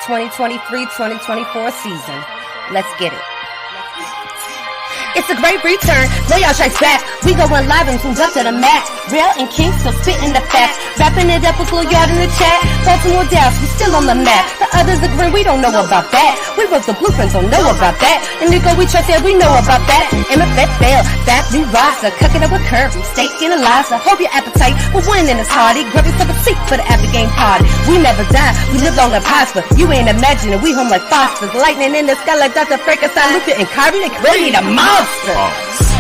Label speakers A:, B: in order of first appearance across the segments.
A: 2023-2024 season. Let's get it. It's a great return. Playoff strikes back. We going live and tuned up to the max. Relle and King still spitting the facts. Wrapping it up with little yard in the chat. Baltimore, Dallas, we still on the map. The others agree we don't know about that. We wrote the blueprints, don't know about that. Indigo, we trust that we know about that. MFF fail, that new roster. Cooking up with Curry, steak and Eliza. Hope your appetite for winning is hearty. Grab yourself a seat for the after game party. We never die, we live long and prosper. You ain't imagining we home like phosphorus. Lightning in the sky like Dr. Frankenstein, Luca and Kyrie. They created a monster.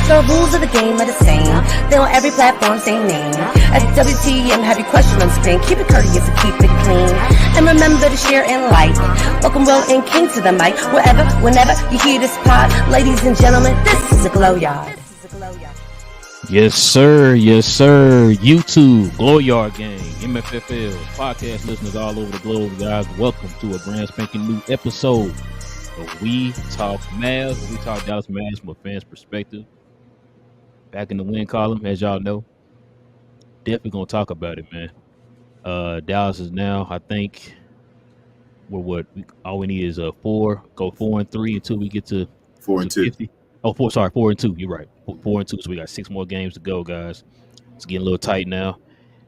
A: The rules of the game are the same. They on every platform, same name. At WTM, have your question on screen. Keep it courteous and keep it clean. And remember to share and like. Welcome Relle and King to the mic. Wherever, whenever you hear this pod. Ladies and gentlemen, this is a Glow Yard.
B: Yes, sir. Yes, sir. YouTube, Glow Yard Gang, MFFL, podcast listeners all over the globe, guys. Welcome to a brand spanking new episode. We talk Mavs, we talk Dallas Mavericks from a fan's perspective. Back in the win column, as y'all know. Definitely gonna talk about it, man. Dallas is now, I think, all we need is 4, go 4-3 until we get to
C: 4-2.
B: 50. Oh, 4-2. You're right. 4-2. So we got 6 more games to go, guys. It's getting a little tight now.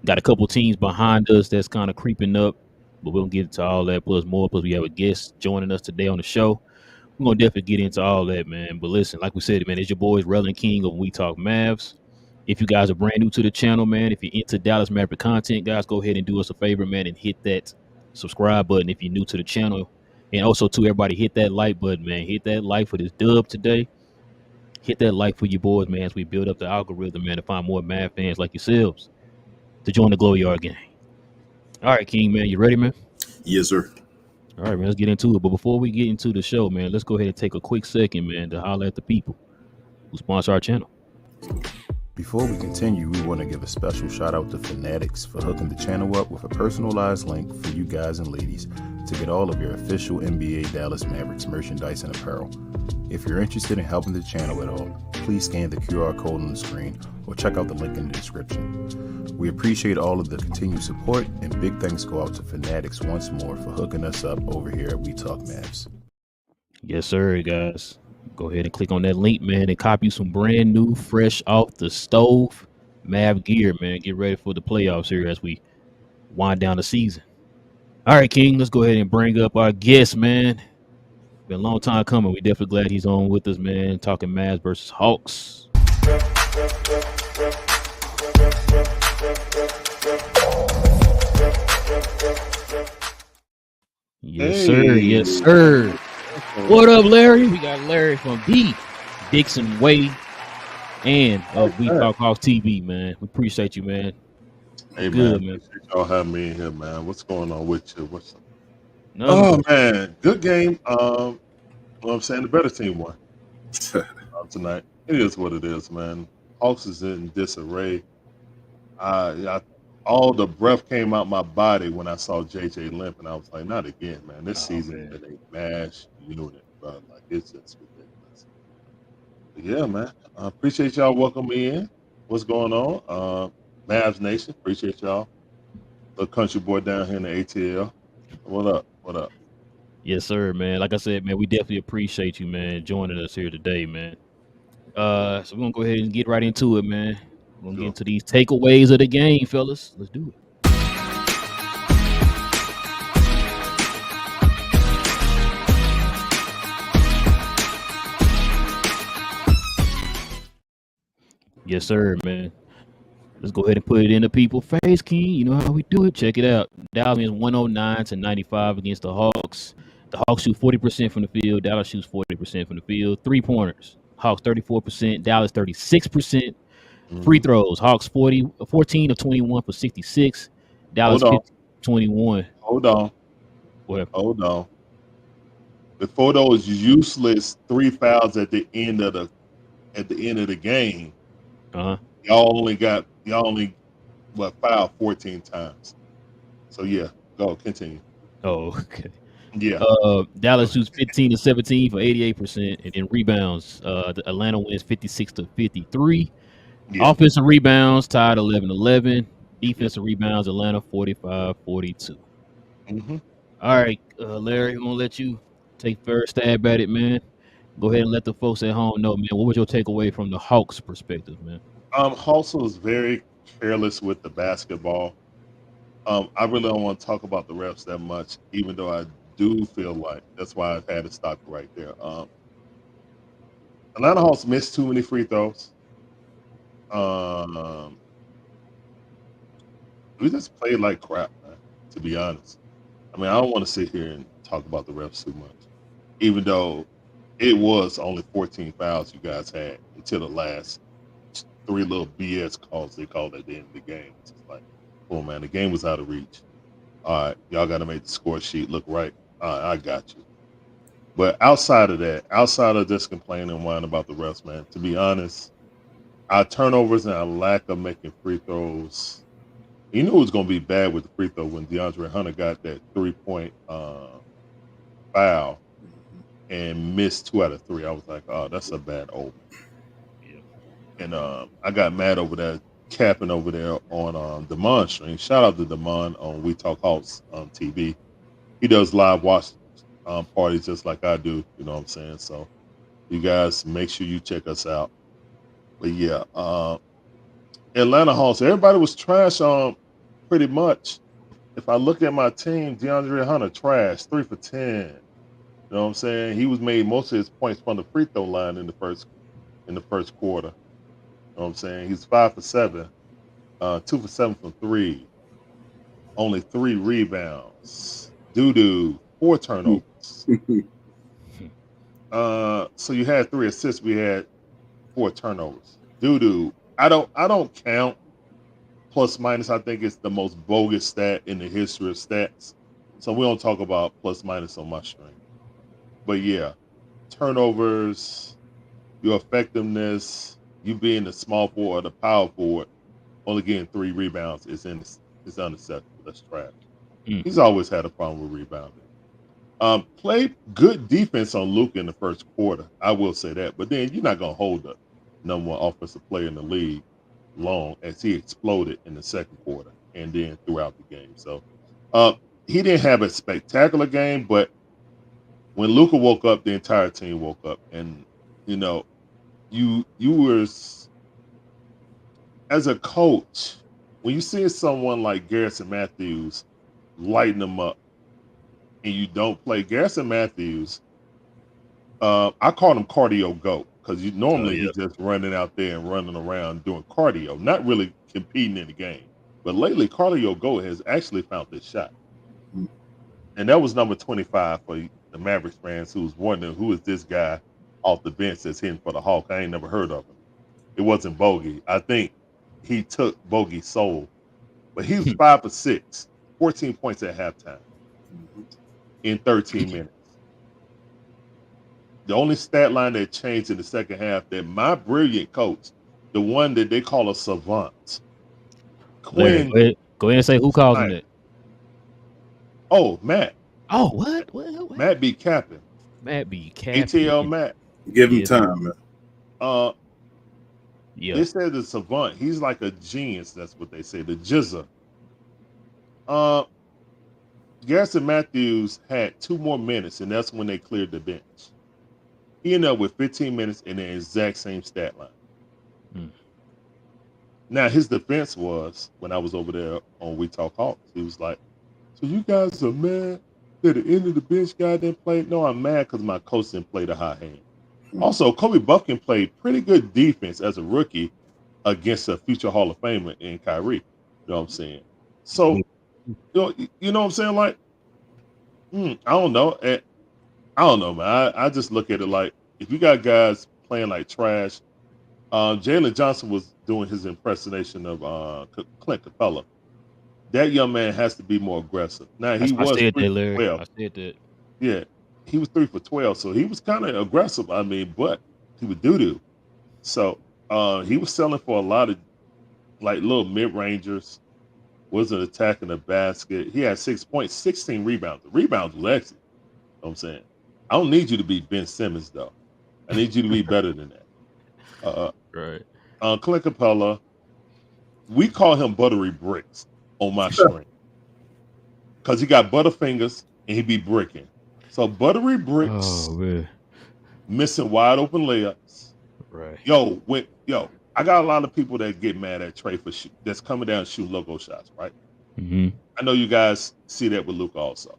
B: Got a couple teams behind us that's kind of creeping up. But we'll get into all that plus more. Plus, we have a guest joining us today on the show. We're going to definitely get into all that, man. But listen, like we said, man, it's your boys, Relle and King of We Talk Mavs. If you guys are brand new to the channel, man, if you're into Dallas Maverick content, guys, go ahead and do us a favor, man, and hit that subscribe button if you're new to the channel. And also, to everybody, hit that like button, man. Hit that like for this dub today. Hit that like for your boys, man, as we build up the algorithm, man, to find more Mav fans like yourselves to join the Glow Yard Gang. All right, King, man, you ready, man?
C: Yes, sir.
B: All right, man, let's get into it. But before we get into the show, man, let's go ahead and take a quick second, man, to holler at the people who sponsor our channel.
D: Before we continue, we want to give a special shout out to FANATICS for hooking the channel up with a personalized link for you guys and ladies to get all of your official NBA Dallas Mavericks merchandise and apparel. If you're interested in helping the channel at all, please scan the QR code on the screen or check out the link in the description. We appreciate all of the continued support, and big thanks go out to FANATICS once more for hooking us up over here at We Talk Mavs.
B: Yes, sir, guys. Go ahead and click on that link, man, and copy some brand new, fresh off the stove Mav gear, man. Get ready for the playoffs here as we wind down the season. All right, King, let's go ahead and bring up our guest, man. Been a long time coming. We definitely glad he's on with us, man, talking Mavs versus Hawks. Yes, sir. Yes, sir. What up, Larry? We got Larry from the Dixon Way and We Talk Hawks TV, man. We appreciate you, man.
E: Hey,
B: good,
E: man. Appreciate y'all having me in here, man. What's going on with you? Man, good game. Well, I'm saying the better team won tonight. It is what it is, man. Hawks is in disarray. All the breath came out my body when I saw JJ limp, and I was like, not again, man. This season is a mash unit, bro. Like, it's just ridiculous. But yeah, man. I appreciate y'all welcoming me in. What's going on? Mavs Nation, appreciate y'all. The country boy down here in the ATL. What up? What up?
B: Yes, sir, man. Like I said, man, we definitely appreciate you, man, joining us here today, man. So we're going to go ahead and get right into it, man. We're going to get into these takeaways of the game, fellas. Let's do it. Yes, sir, man. Let's go ahead and put it in the people's face, King. You know how we do it. Check it out. Dallas wins 109-95 against the Hawks. The Hawks shoot 40% from the field. Dallas shoots 40% from the field. 3-pointers. Hawks 34%. Dallas 36%. Free throws. Hawks 14 of 21 for 66. Dallas 21.
E: Hold on.
B: What?
E: Hold on. Before those useless 3 fouls at the end of the game, y'all only fouled 14 times. So yeah, go continue.
B: Oh, okay.
E: Yeah.
B: Dallas shoots 15 to 17 for 88%, and then rebounds. Atlanta wins 56-53. Yeah. Offensive rebounds tied 11-11. Defensive rebounds, Atlanta 45-42.
E: Mm-hmm.
B: All right, Larry, I'm gonna let you take first stab at it, man. Go ahead and let the folks at home know, man. What was your takeaway from the Hawks' perspective, man?
E: Hustle was very careless with the basketball. I really don't want to talk about the refs that much, even though I do feel like that's why I've had to stop right there. Atlanta Hawks missed too many free throws. Um, we just played like crap, man. To be honest, I mean, I don't want to sit here and talk about the refs too much, even though it was only 14 fouls you guys had until the last three little BS calls they called at the end of the game. It's just like, oh man, the game was out of reach. All right, y'all got to make the score sheet look right. I got you. But outside of that, outside of just complaining and whining about the refs, man, to be honest, our turnovers and our lack of making free throws. You knew it was going to be bad with the free throw when DeAndre Hunter got that 3-point foul and missed 2 out of 3. I was like, oh, that's a bad omen.
B: Yeah.
E: And I got mad over that capping over there on Damon stream. Shout out to Damon on We Talk Hawks on TV. He does live watch parties just like I do. You know what I'm saying? So you guys make sure you check us out. But yeah, Atlanta Hawks. Everybody was trash on pretty much. If I look at my team, DeAndre Hunter trash, 3 for 10. You know what I'm saying? He was made most of his points from the free throw line in the first quarter. You know what I'm saying? He's 5 for 7, 2 for 7 from 3, only 3 rebounds. Doo-doo, 4 turnovers. So you had 3 assists. We had 4 turnovers. Doo-doo. I don't count plus minus. I think it's the most bogus stat in the history of stats. So we don't talk about plus minus on my stream. But yeah, turnovers, your effectiveness, you being the small forward or the power forward, only getting 3 rebounds is unacceptable. That's trash. He's always had a problem with rebounding. Played good defense on Luka in the first quarter. I will say that. But then you're not going to hold the number 1 offensive player in the league long as he exploded in the second quarter and then throughout the game. So he didn't have a spectacular game, but when Luka woke up, the entire team woke up. And, you know, you were, as a coach, when you see someone like Garrison Matthews lighten them up and you don't play Garrison Matthews, I call him cardio goat because normally he's just running out there and running around doing cardio, not really competing in the game. But lately, cardio goat has actually found this shot. And that was number 25 for the Mavericks fans who's wondering who is this guy off the bench that's hitting for the Hawk. I ain't never heard of him. It wasn't Bogey. I think he took Bogey's soul. But he was 5 for 6, 14 points at halftime in 13 minutes. The only stat line that changed in the second half that my brilliant coach, the one that they call a savant,
B: Larry, go ahead and say who calls him that.
E: Oh, Matt.
B: Oh, what?
E: Matt be capping.
B: Matt be capping.
E: ATL Matt.
C: Give him time, man.
B: Yeah.
E: They said the savant. He's like a genius. That's what they say. The jizzer. Garrison Matthews had 2 more minutes, and that's when they cleared the bench. He ended up with 15 minutes in the exact same stat line. Now, his defense was, when I was over there on We Talk Hawks, he was like, so you guys are mad that the end of the bench guy didn't play? No, I'm mad because my coach didn't play the hot hand. Also, Kobe Buffkin played pretty good defense as a rookie against a future Hall of Famer in Kyrie. You know what I'm saying? So, you know what I'm saying? Like, I don't know. I don't know, man. I just look at it like, if you got guys playing like trash, Jalen Johnson was doing his impersonation of Clint Capella. That young man has to be more aggressive. Now, he was 3 for 12.
B: I said that.
E: Yeah, he was 3 for 12, so he was kind of aggressive. I mean, but he would doo-doo. So he was selling for a lot of like little mid-rangers. Wasn't attacking the basket. He had 6 points, 16 rebounds. The rebounds was excellent. You know what I'm saying? I don't need you to be Ben Simmons, though. I need you to be better than that.
B: Right.
E: Clint Capella, we call him Buttery Bricks on my stream because he got butterfingers and he be bricking. So Buttery Bricks missing wide open layups.
B: Right.
E: Yo, I got a lot of people that get mad at Trey for that's coming down and shooting logo shots, right?
B: Mm-hmm.
E: I know you guys see that with Luke also.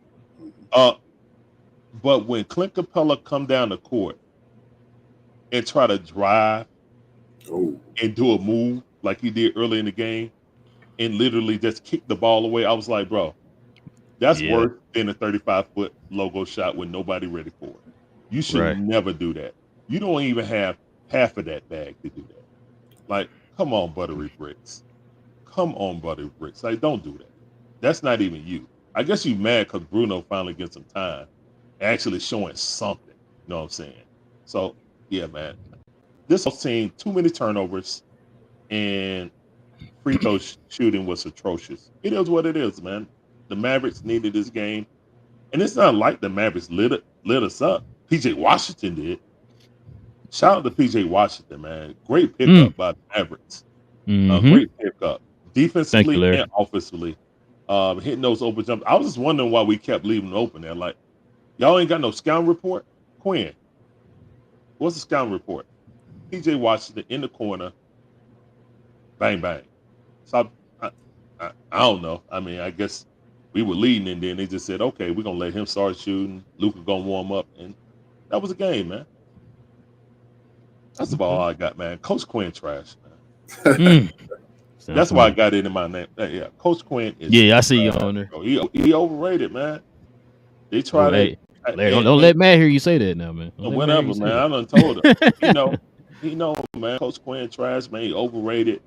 E: But when Clint Capella come down the court and try to drive and do a move like he did early in the game and literally just kick the ball away, I was like, bro, that's worse than a 35-foot logo shot with nobody ready for it. You should never do that. You don't even have half of that bag to do that. Like, come on, Buttery Bricks. Come on, Buttery Bricks. Like, don't do that. That's not even you. I guess you mad because Bruno finally gets some time, actually showing something. You know what I'm saying? So, yeah, man. This whole team, too many turnovers, and free throw shooting was atrocious. It is what it is, man. The Mavericks needed this game. And it's not like the Mavericks lit us up. PJ Washington did. Shout out to PJ Washington, man. Great pickup by the Mavericks. Great pickup. Defensively and offensively. Hitting those open jumps. I was just wondering why we kept leaving them open there. Like, y'all ain't got no scouting report? Quinn, what's the scouting report? PJ Washington in the corner. Bang, bang. So I don't know. I mean, I guess we were leading, and then they just said, okay, we're going to let him start shooting. Luka going to warm up. And that was a game, man. That's about all I got, man. Coach Quinn trash, man. That's why I got it in my name. Yeah, Coach Quinn is.
B: Yeah, I see you on there.
E: He overrated, man. They tried to.
B: Larry, don't let Matt hear you say that now, man.
E: Whatever, man. I done told him. He know, man. Coach Quinn trash, man. He overrated.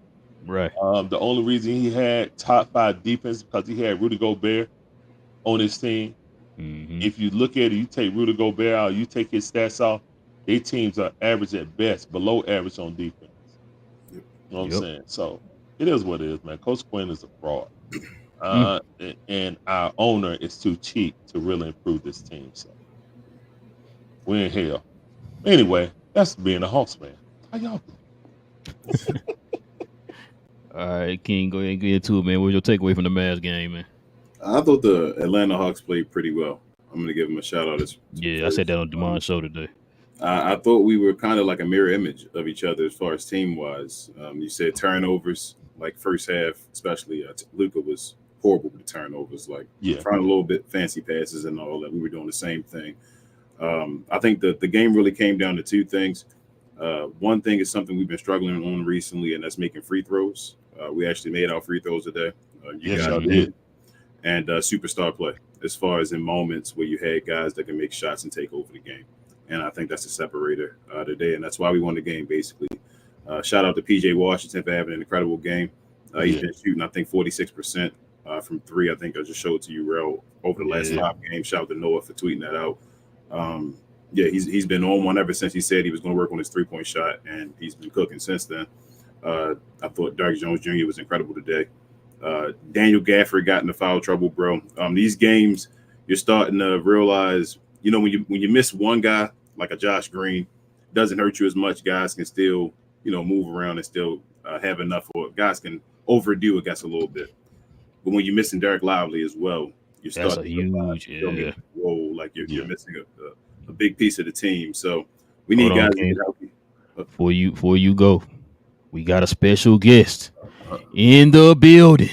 B: Right.
E: The only reason he had top 5 defense because he had Rudy Gobert on his team.
B: Mm-hmm.
E: If you look at it, you take Rudy Gobert out, you take his stats off, their teams are average at best, below average on defense. You know what I'm saying? So it is what it is, man. Coach Quinn is a fraud. And our owner is too cheap to really improve this team. So we're in hell. Anyway, that's being a Hawks fan. How y'all doing?
B: All right, King, go ahead and get into it, man. What's your takeaway from the Mavs game, man?
D: I thought the Atlanta Hawks played pretty well. I'm going to give them a shout out.
B: I said that on Demon's show today.
D: I thought we were kind of like a mirror image of each other as far as team-wise. You said turnovers, like first half, especially Luka was horrible with the turnovers, like trying a little bit fancy passes and all that. We were doing the same thing. I think the game really came down to two things. One thing is something we've been struggling on recently, and that's making free throws. We actually made our free throws today. You guys did. And superstar play, as far as in moments where you had guys that can make shots and take over the game. And I think that's the separator today, and that's why we won the game, basically. Shout out to PJ Washington for having an incredible game. He's been shooting, I think, 46% from 3. I think I just showed to you, Relle, over the last 5 games. Shout out to Noah for tweeting that out. He's been on one ever since he said he was going to work on his 3-point shot, and he's been cooking since then. I thought Derrick Jones Jr. was incredible today. Daniel Gafford got into foul trouble, bro. These games, you're starting to realize, when you miss one guy like a Josh Green, it doesn't hurt you as much. Guys can still, move around and still have enough, or guys can overdo it, a little bit. But when you're missing Derek Lively as well, you're starting
B: to huge
D: role, like you're missing a big piece of the team. So we need guys to get healthy.
B: Before you go, we got a special guest in the building.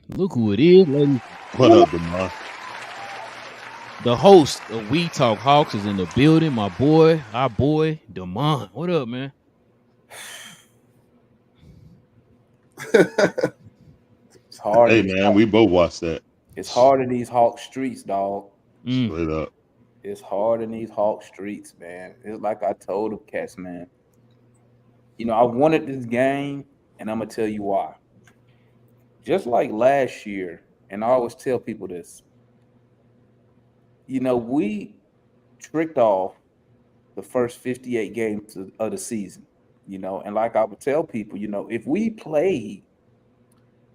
B: Look who it is, ladies.
E: What up, Demar?
B: The host of We Talk Hawks is in the building. Our boy, Demond. What up, man?
F: It's hard.
E: Hey, man, we both watched that.
F: It's hard in these Hawk streets, dog.
E: Straight up.
F: It's hard in these Hawk streets, man. It's like I told the cats, man. I wanted this game, and I'm going to tell you why. Just like last year, and I always tell people this, we tricked off the first 58 games of the season, and like I would tell people, if we played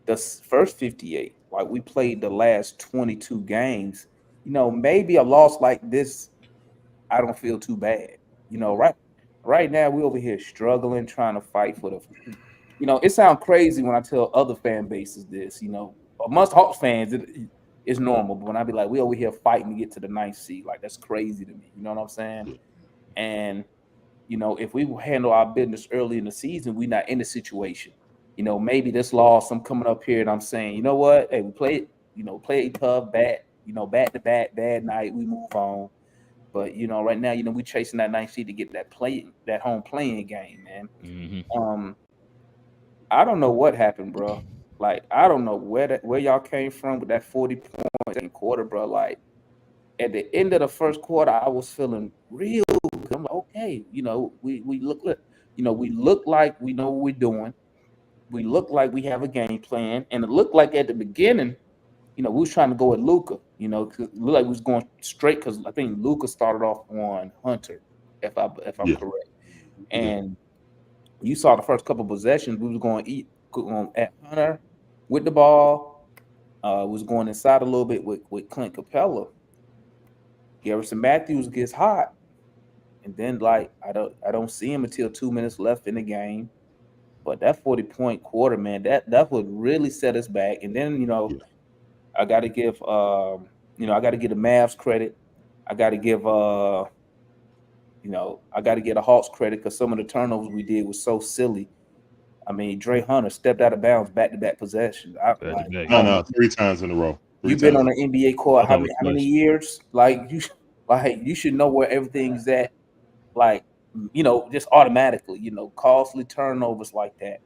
F: the first 58, like we played the last 22 games, maybe a loss like this, I don't feel too bad, right? Right now, we over here struggling, trying to fight for the. It sounds crazy when I tell other fan bases this. Amongst Hawks fans, it's normal. But when I be like, we over here fighting to get to the 9th seed, like that's crazy to me. You know what I'm saying? And if we handle our business early in the season, we're not in the situation. Maybe this loss, I'm coming up here and I'm saying, you know what? Hey, we played, play it tough, back to back, bad night. We move on. But right now, we chasing that 9th seed to get that home playing game, man.
B: Mm-hmm.
F: I don't know what happened, bro. Like, I don't know where y'all came from with that 40 points second quarter, bro. Like, at the end of the first quarter, I was feeling real good. I'm like, okay, we look like we know what we're doing. We look like we have a game plan, and it looked like at the beginning, we was trying to go at Luka. Cause it looked like we was going straight because I think Luka started off on Hunter, if I'm correct, and you saw the first couple of possessions. We was going at Hunter with the ball. Was going inside a little bit with Clint Capella. Garrison Matthews gets hot, and then I don't see him until 2 minutes left in the game. But that 40-point quarter, man, that would really set us back. And then I got to give I got to give the Mavs credit. I got to give I got to get the Hawks credit because some of the turnovers we did was so silly. I mean, Dre Hunter stepped out of bounds back-to-back possessions.
E: No, 3 times in a row.
F: You've been on the NBA court how many years? You should know where everything's at. Just automatically, costly turnovers like that.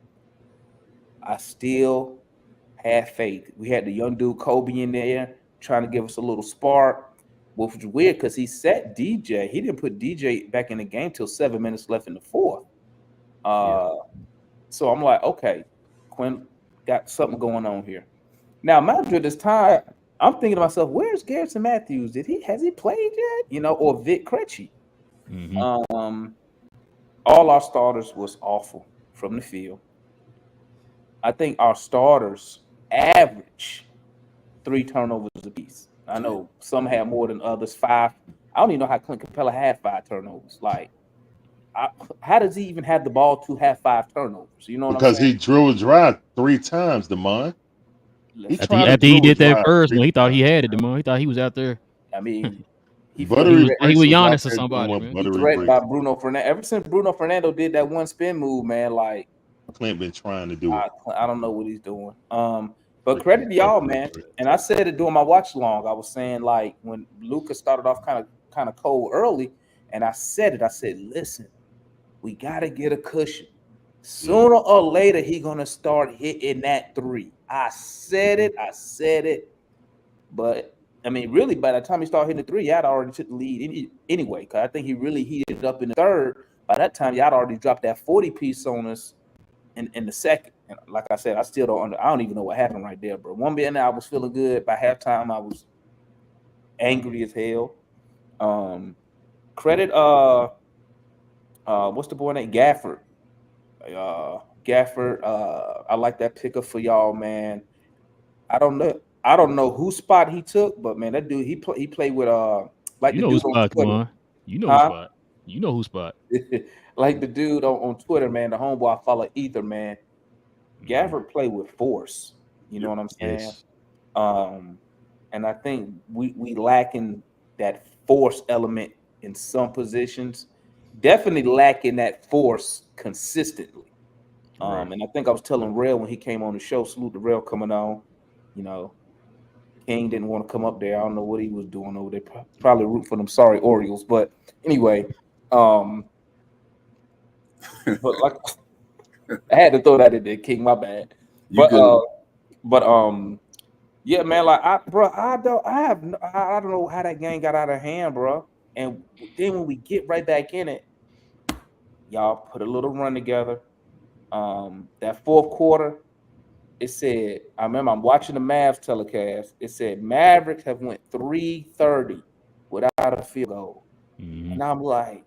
F: I still have faith. We had the young dude Kobe in there trying to give us a little spark, which was weird because he set DJ. He didn't put DJ back in the game till 7 minutes left in the fourth. So I'm like, okay, Quinn got something going on here. Now, mind you, this time I'm thinking to myself, where's Garrison Matthews? Has he played yet? Or Vic Krejci?
B: Mm-hmm.
F: All our starters was awful from the field. I think our starters average 3 turnovers apiece. I know some had more than others, 5. I don't even know how Clint Capella had 5 turnovers. How does he even have the ball to have 5 turnovers? You know what I'm saying?
E: Because he drew a drive 3 times, Demond.
B: After he did that first one, he thought he had it, Demond. He thought he was out there.
F: I mean, he was
B: Giannis or somebody, man.
F: He threatened by Bruno Fernando. Ever since Bruno Fernando did that one spin move, man,
E: Clint been trying to do it.
F: I don't know what he's doing. But credit to y'all, man. And I said it during my watch along. I was saying when Luka started off kind of cold early, and I said, listen, we gotta get a cushion. Sooner or later, he's gonna start hitting that 3. I said it. But I mean, really, by the time he started hitting the 3, y'all already took the lead anyway. Because I think he really heated up in the third. By that time, y'all already dropped that 40 piece on us in the second. And like I said, I don't even know what happened right there, bro. 1 minute I was feeling good. By halftime, I was angry as hell. Credit what's the boy name? Gafford. I like that pickup for y'all, man. I don't know whose spot he took, but man, that dude he played with
B: whose spot, come on. You know whose spot.
F: Like the dude on Twitter, man, the homeboy I follow Ether, man. Gafford played with force. You know what I'm saying?
B: Yes.
F: And I think we lacking that force element in some positions. Definitely lacking that force consistently.
B: Right.
F: And I think I was telling Relle when he came on the show, salute to Relle coming on. King didn't want to come up there. I don't know what he was doing over there. Probably root for them sorry Orioles. But anyway, but I had to throw that in there, King. My bad. Yeah, man. I don't know how that game got out of hand, bro. And then when we get right back in it, y'all put a little run together. That fourth quarter, it said, I remember I'm watching the Mavs telecast. It said Mavericks have went 3:30 without a field goal.
B: Mm-hmm.
F: And I'm like,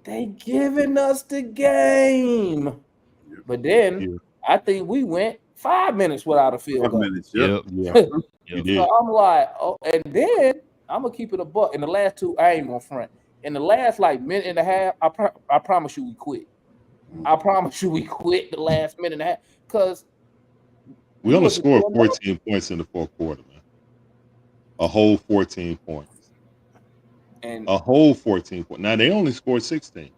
F: they giving us the game. But then I think we went 5 minutes without a field goal.
C: 5 minutes,
F: So I'm like, oh, and then I'm gonna keep it a buck. In the last 2, I ain't gonna front. in the last like minute and a half, I promise you we quit. I promise you we quit the last minute and a half because
E: we only scored 14 points in the fourth quarter, man. A whole 14 points.
F: And
E: a whole 14 points. Now they only scored 16.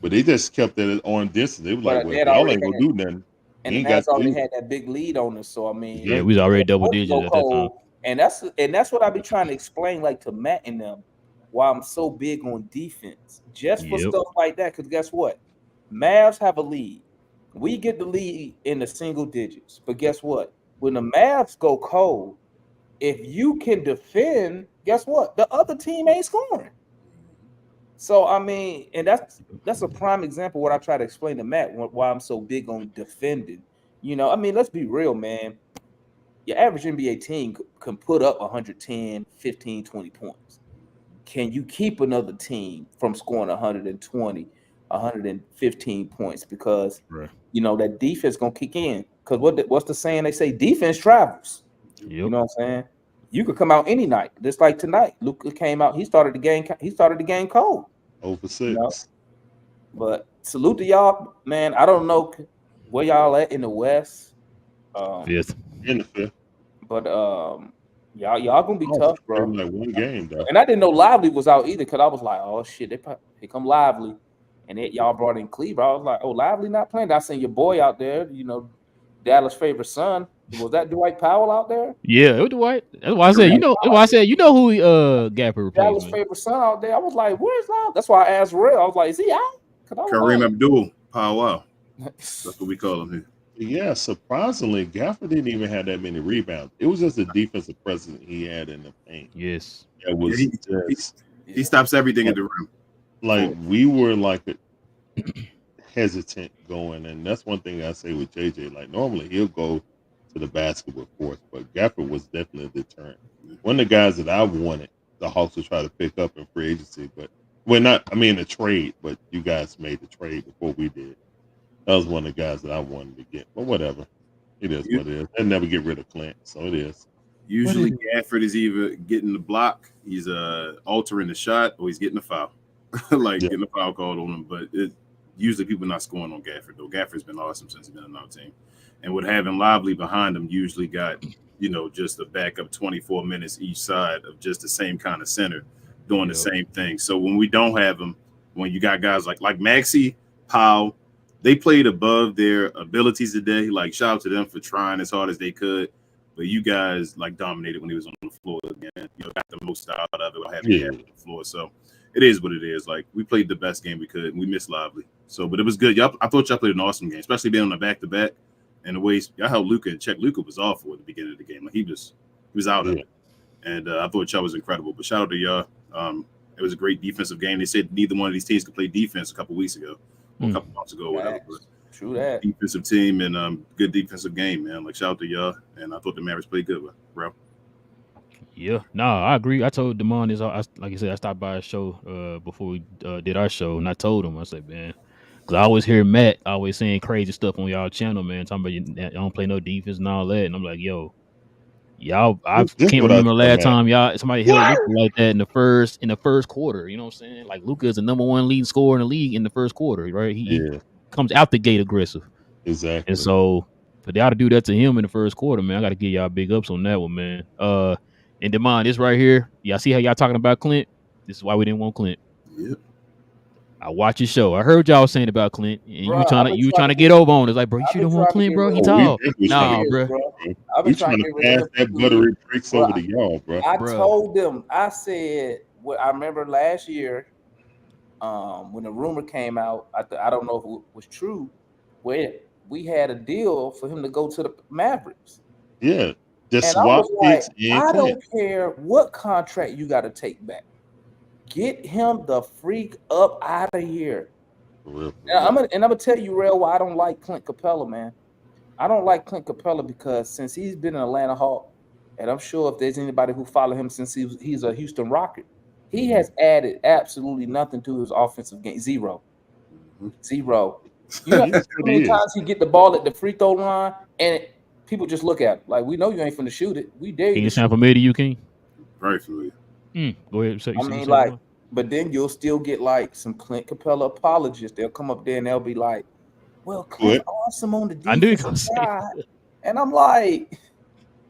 E: But they just kept it on distance. They were like, well, y'all ain't gonna do nothing.
F: And the Mavs already had that big lead on us. So I mean,
B: yeah, we was already double digits at that time.
F: And that's what I be trying to explain, like to Matt and them, why I'm so big on defense, just for stuff like that. Because guess what, Mavs have a lead. We get the lead in the single digits, but guess what? When the Mavs go cold, if you can defend, guess what? The other team ain't scoring. So I mean, and that's a prime example of what I try to explain to Matt why I'm so big on defending. You know, I mean, let's be real, man. Your average NBA team can put up 110, 15, 20 points. Can you keep another team from scoring 120, 115 points? Because you know that defense gonna kick in. Because what's the saying? They say defense travels. You know what I'm saying? You could come out any night, just like tonight. Luka came out. He started the game cold.
E: Over 6.
F: You know? But salute to y'all, man. I don't know where y'all at in the West.
B: Fifth.
E: In the fifth.
F: But y'all gonna be tough, bro.
E: Like one game, though.
F: And I didn't know Lively was out either, because I was like, oh shit, here come Lively, and y'all brought in Cleaver. I was like, oh, Lively not playing. I seen your boy out there, you know, Dallas' favorite son. Was that Dwight Powell out there?
B: Yeah, it was Dwight. That's why I said, you know who Gapper replaced.
F: Dallas' favorite son out there. I was like, where's Lively? That's why I asked Relle. I was like, is he out?
C: Kareem Abdul Powell. That's what we call him here.
E: Yeah, surprisingly, Gafford didn't even have that many rebounds. It was just the defensive presence he had in the paint.
B: Yes.
E: It was
C: he stops everything at the rim.
E: Like, we were like hesitant going, and that's one thing I say with JJ. Like, normally he'll go to the basket with force, but Gafford was definitely a deterrent. One of the guys that I wanted the Hawks to try to pick up in free agency, but a trade, but you guys made the trade before we did. That was one of the guys that I wanted to get, but whatever. It is what it is. They never get rid of Clint, so it is.
C: Usually Gafford is either getting the block, he's altering the shot, or he's getting a foul. Getting a foul called on him. But usually people not scoring on Gafford, though. Gafford's been awesome since he's been on our team. And with having Lively behind him, usually got, just a backup 24 minutes each side of just the same kind of center doing the same thing. So when we don't have him, when you got guys like Maxey, Powell, they played above their abilities today. Like, shout out to them for trying as hard as they could. But you guys dominated when he was on the floor again. Got the most out of it while having him on the floor. So it is what it is. Like, we played the best game we could, and we missed Lively. So, but it was good. I thought y'all played an awesome game, especially being on the back-to-back. And the way y'all held Luka in check. Luka was awful at the beginning of the game. Like, he was out of it. And I thought y'all was incredible. But shout out to y'all. It was a great defensive game. They said neither one of these teams could play defense a couple weeks ago. A couple months ago, whatever. But
F: true that.
C: Defensive team and good defensive game, man. Like, shout out to y'all. And I thought the Mavericks played good, bro.
B: Yeah, I agree. I told Damon this. Like I said, I stopped by a show before we did our show, and I told him, I said, man, because I always hear Matt always saying crazy stuff on y'all channel, man, talking about you don't play no defense and all that, and I'm like, yo, y'all, I can't remember the last time somebody held Luka like that in the first quarter. You know what I'm saying? Like, Luka is the number one leading scorer in the league in the first quarter, right? He comes out the gate aggressive.
E: Exactly.
B: And so for y'all to do that to him in the first quarter, man, I got to give y'all big ups on that one, man. And Demond, this right here, y'all see how y'all talking about Clint? This is why we didn't want Clint.
C: Yep.
B: I watch your show. I heard y'all saying about Clint, and you trying to get over on it. It's like, bro, you should have want Clint, bro. He tall. Nah, bro.
F: I've been trying to
E: pass that buttery bricks over to y'all, bro.
F: I told them, I said, I remember last year, when the rumor came out, I don't know if it was true, where we had a deal for him to go to the Mavericks.
E: Yeah. Just
F: and
E: swap
F: picks. I don't care what contract you got to take back. Get him the freak up out of here. And I'm gonna tell you, Relle, why I don't like Clint Capella, man. I don't like Clint Capella because since he's been an Atlanta Hawk, and I'm sure if there's anybody who followed him since he's a Houston Rocket, he has added absolutely nothing to his offensive game. Zero. You know how many times he get the ball at the free throw line and people just look at him like, we know you ain't finna shoot it. We dare you.
B: Can you sound familiar to you, King?
C: Very familiar.
B: Go ahead.
F: I mean, like, But then you'll still get like some Clint Capella apologists. They'll come up there and they'll be like, "Well, Clint's awesome on the
B: I knew you
F: defensive
B: gonna say
F: side," and I'm like,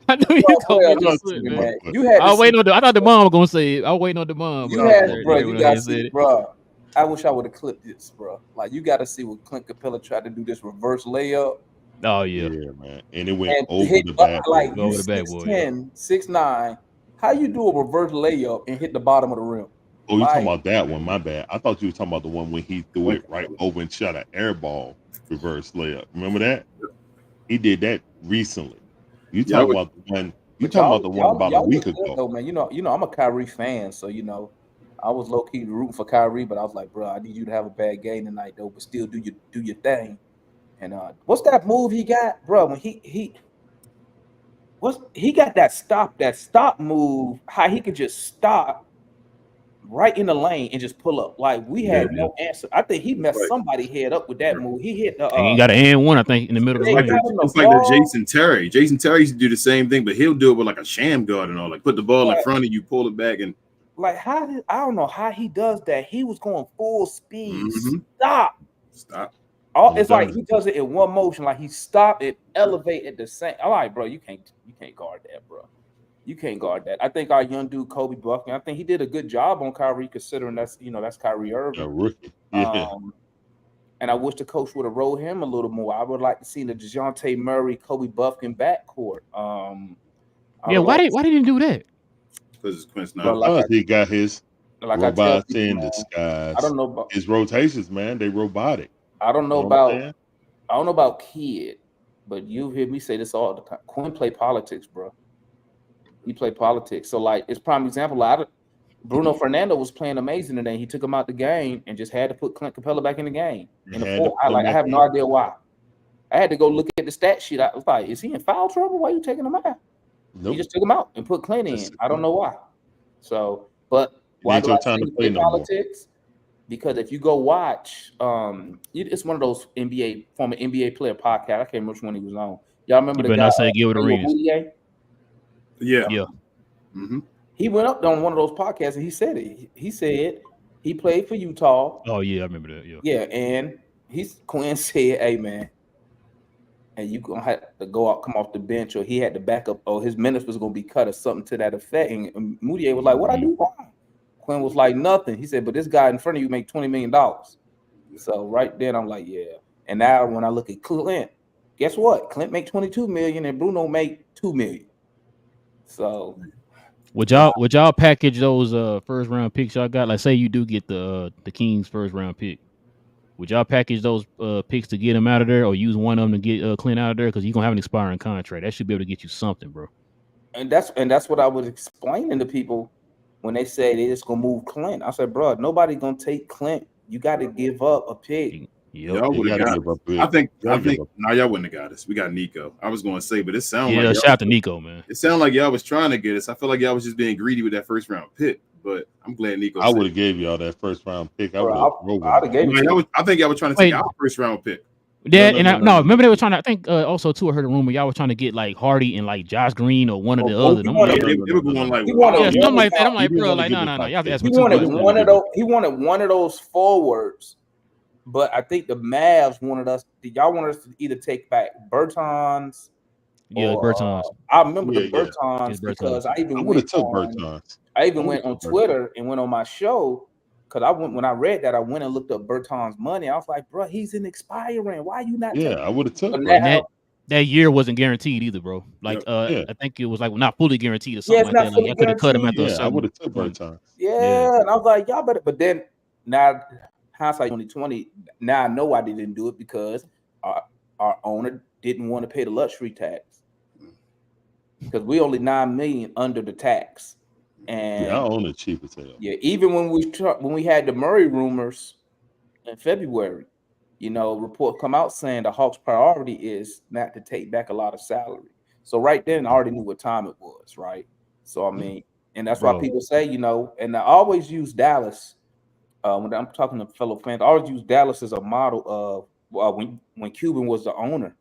B: I knew you gonna
F: "Well,
B: mention
F: listen,
B: Clint, man.
F: man, you had
B: I
F: to
B: was
F: see.
B: waiting on I thought the mom was gonna say it. I was waiting on the mom,
F: You
B: but
F: had,
B: they
F: bro. You
B: went ahead
F: gotta
B: and said
F: see,
B: it.
F: bro. I wish I would have clipped this, bro. Like you got to see what Clint Capella tried to do this reverse layup
B: Oh yeah.
E: Yeah, man. And it went
F: and
E: over
F: hit
E: the bad
F: like
E: boy.
F: you
B: Over the backboard, yeah.
F: 6'10", 6'9". How you do a reverse layup and hit the bottom of the rim?
E: Oh, you
F: Like,
E: talking about that one? My bad. I thought you were talking about the one when he threw it right over and shot an air ball reverse layup. Remember that? He did that recently. You
C: Yeah, I
E: talking
C: would,
E: about the one? You
F: but
E: talking about the one about a
F: y'all
E: week
F: look good
E: ago?
F: though, man. I'm a Kyrie fan, so I was low key rooting for Kyrie, but I was like, bro, I need you to have a bad game tonight, though, but still do your thing. And what's that move he got, bro? When he got that stop move, how he could just stop right in the lane and just pull up. Like we had
B: Yeah.
F: no answer. I think he messed
C: Right.
F: somebody head up with that move. He hit the
B: And he got an and one, I think, in the middle of the
F: they
C: like
B: lane.
F: got him the
C: it's like the
F: ball.
C: Jason Terry. Jason Terry used to do the same thing, but he'll do it with like a sham guard and all. Like put the ball in
F: Right.
C: front of you, pull it back, and
F: Like I don't know how he does that. He was going full speed.
C: Mhm.
F: Stop.
C: stop.
F: It's like he does it in one motion. Like he stopped it, elevate at the same. I'm like, bro, you can't guard that, bro. You can't guard that. I think our young dude Kobe Buffkin, I think he did a good job on Kyrie, considering that's Kyrie
E: A
F: Irving.
E: rookie. Yeah.
F: And I wish the coach would have rolled him a little more. I would like to see the DeJounte Murray, Kobe Buffkin backcourt.
B: Yeah, why didn't he do that?
C: Because Quint's
F: Bro,
C: not.
E: He got his
F: like I tell
E: robots
F: people,
E: in
F: man,
E: disguise.
F: I don't know about
E: His rotations, man. They robotic.
F: I don't know
E: You know what I'm
F: about
E: saying?
F: I don't know about Kid, but you hear me say this all the time. Quinn play politics, bro. He played politics. So like it's prime example. Bruno Fernando was playing amazing today. He took him out the game and just had to put Clint Capella back in the game. In the
E: Had to
F: fourth,
E: put him
F: I
E: back
F: have
E: in.
F: no idea why. I had to go look at the stat sheet. I was like, is he in foul trouble? Why are you taking him out? He
E: Nope.
F: just took him out and put Clint in. I don't know why. So, but why
E: ain't
F: do
E: your
F: I
E: time
F: say
E: to
F: he
E: play
F: play
E: no more.
F: politics? Because if you go watch, it's one of those former NBA player podcast. I can't remember which one he was on. Y'all remember
B: You
F: the
B: better
F: guy?
B: not say Gilbert
F: Daniel
B: Arenas.
F: Boudier?
C: Yeah.
B: Yeah.
C: Mm-hmm.
F: He went up on one of those podcasts and he said it. He said he played for Utah.
B: Oh yeah, I remember that. Yeah.
F: Yeah, and Quinn said, "Hey man, and you gonna have to come off the bench, or he had to back up, or his minutes was gonna be cut, or something to that effect." And Moutier was like, "What I do wrong?" Quinn was like, "Nothing." He said, "But this guy in front of you make $20 million." So right then I'm like, "Yeah." And now when I look at Clint, guess what? Clint make 22 million and Bruno make 2 million. So
B: Would y'all package those first round picks y'all got? Like say you do get the Kings first round pick. Would y'all package those picks to get him out of there, or use one of them to get Clint out of there? Because you're gonna have an expiring contract. That should be able to get you something, bro.
F: and that's what I was explaining to people when they say they just gonna move Clint. I said, bro, nobody gonna take Clint. You got to give up a pick.
B: Yep.
C: Y'all would have got
E: give up
C: us.
E: big.
C: I think
E: Y'all give up.
C: no, y'all wouldn't have got us. We got Nico. I was going to say, but it sounded
B: Yeah,
C: like
B: shout out to Nico, man.
C: it sounded like y'all was trying to get us. I feel like y'all was just being greedy with that first round pick. But I'm glad Nico.
E: I would have gave y'all that first round pick. I would
F: Bro,
E: have
F: I'd have gave it to you.
C: I think y'all were trying to take our first round pick.
B: Yeah,
E: No.
B: remember they were trying to. I think also too. I heard a rumor y'all were trying to get like Hardy and like Josh Green or one of the other.
C: They were going like,
B: yeah, something like that. I'm like, bro, like no, y'all asking too much.
F: He wanted one of those forwards, but I think the Mavs wanted us. Y'all wanted us to either take back Bertans.
B: Yeah, Bertans.
F: I remember the Bertans
B: It's
F: because
B: Bertans.
F: I
E: would have took Bertans.
F: I even went on Twitter and went on my show because when I read that, I went and looked up Bertans' money. I was like, bro, he's an expiring. Why are you not?
E: Yeah, I would have took.
B: That year wasn't guaranteed either, bro. Like, I think it was like not fully guaranteed or something like that. Like, I could have cut him after a certain.
E: I would have took Bertans.
F: Yeah, and I was like, y'all better. But then now, hindsight 2020. Now I know why they didn't do it because our owner didn't want to pay the luxury tax because we only $9 million under the tax. And
E: I own it cheap as hell.
F: Yeah, even when we had the Murray rumors in February, report come out saying the Hawks' priority is not to take back a lot of salary. So right then, I already knew what time it was, right? So I mean, and that's why people say, and I always use Dallas when I'm talking to fellow fans. I always use Dallas as a model of when Cuban was the owner,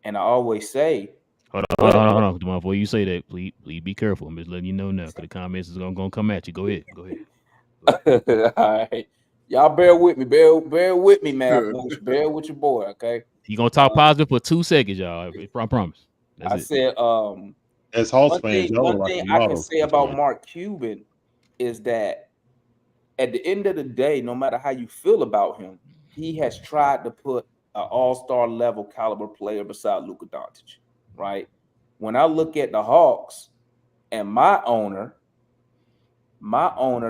F: and I always say.
B: Hold on. Before you say that, please be careful. I'm just letting you know now, because the comments is gonna come at you. Go ahead.
F: All right. Y'all bear with me. Bear with me, man. Bear with your boy, okay?
B: He gonna talk positive for 2 seconds, y'all. I promise. That's
F: I
B: it.
F: said,
E: As Hawks fans, y'all
F: one
E: look like
F: thing
E: a
F: I can
E: model.
F: say about Mark Cuban is that at the end of the day, no matter how you feel about him, he has tried to put an all-star level caliber player beside Luka Doncic, right? When I look at the Hawks and my owner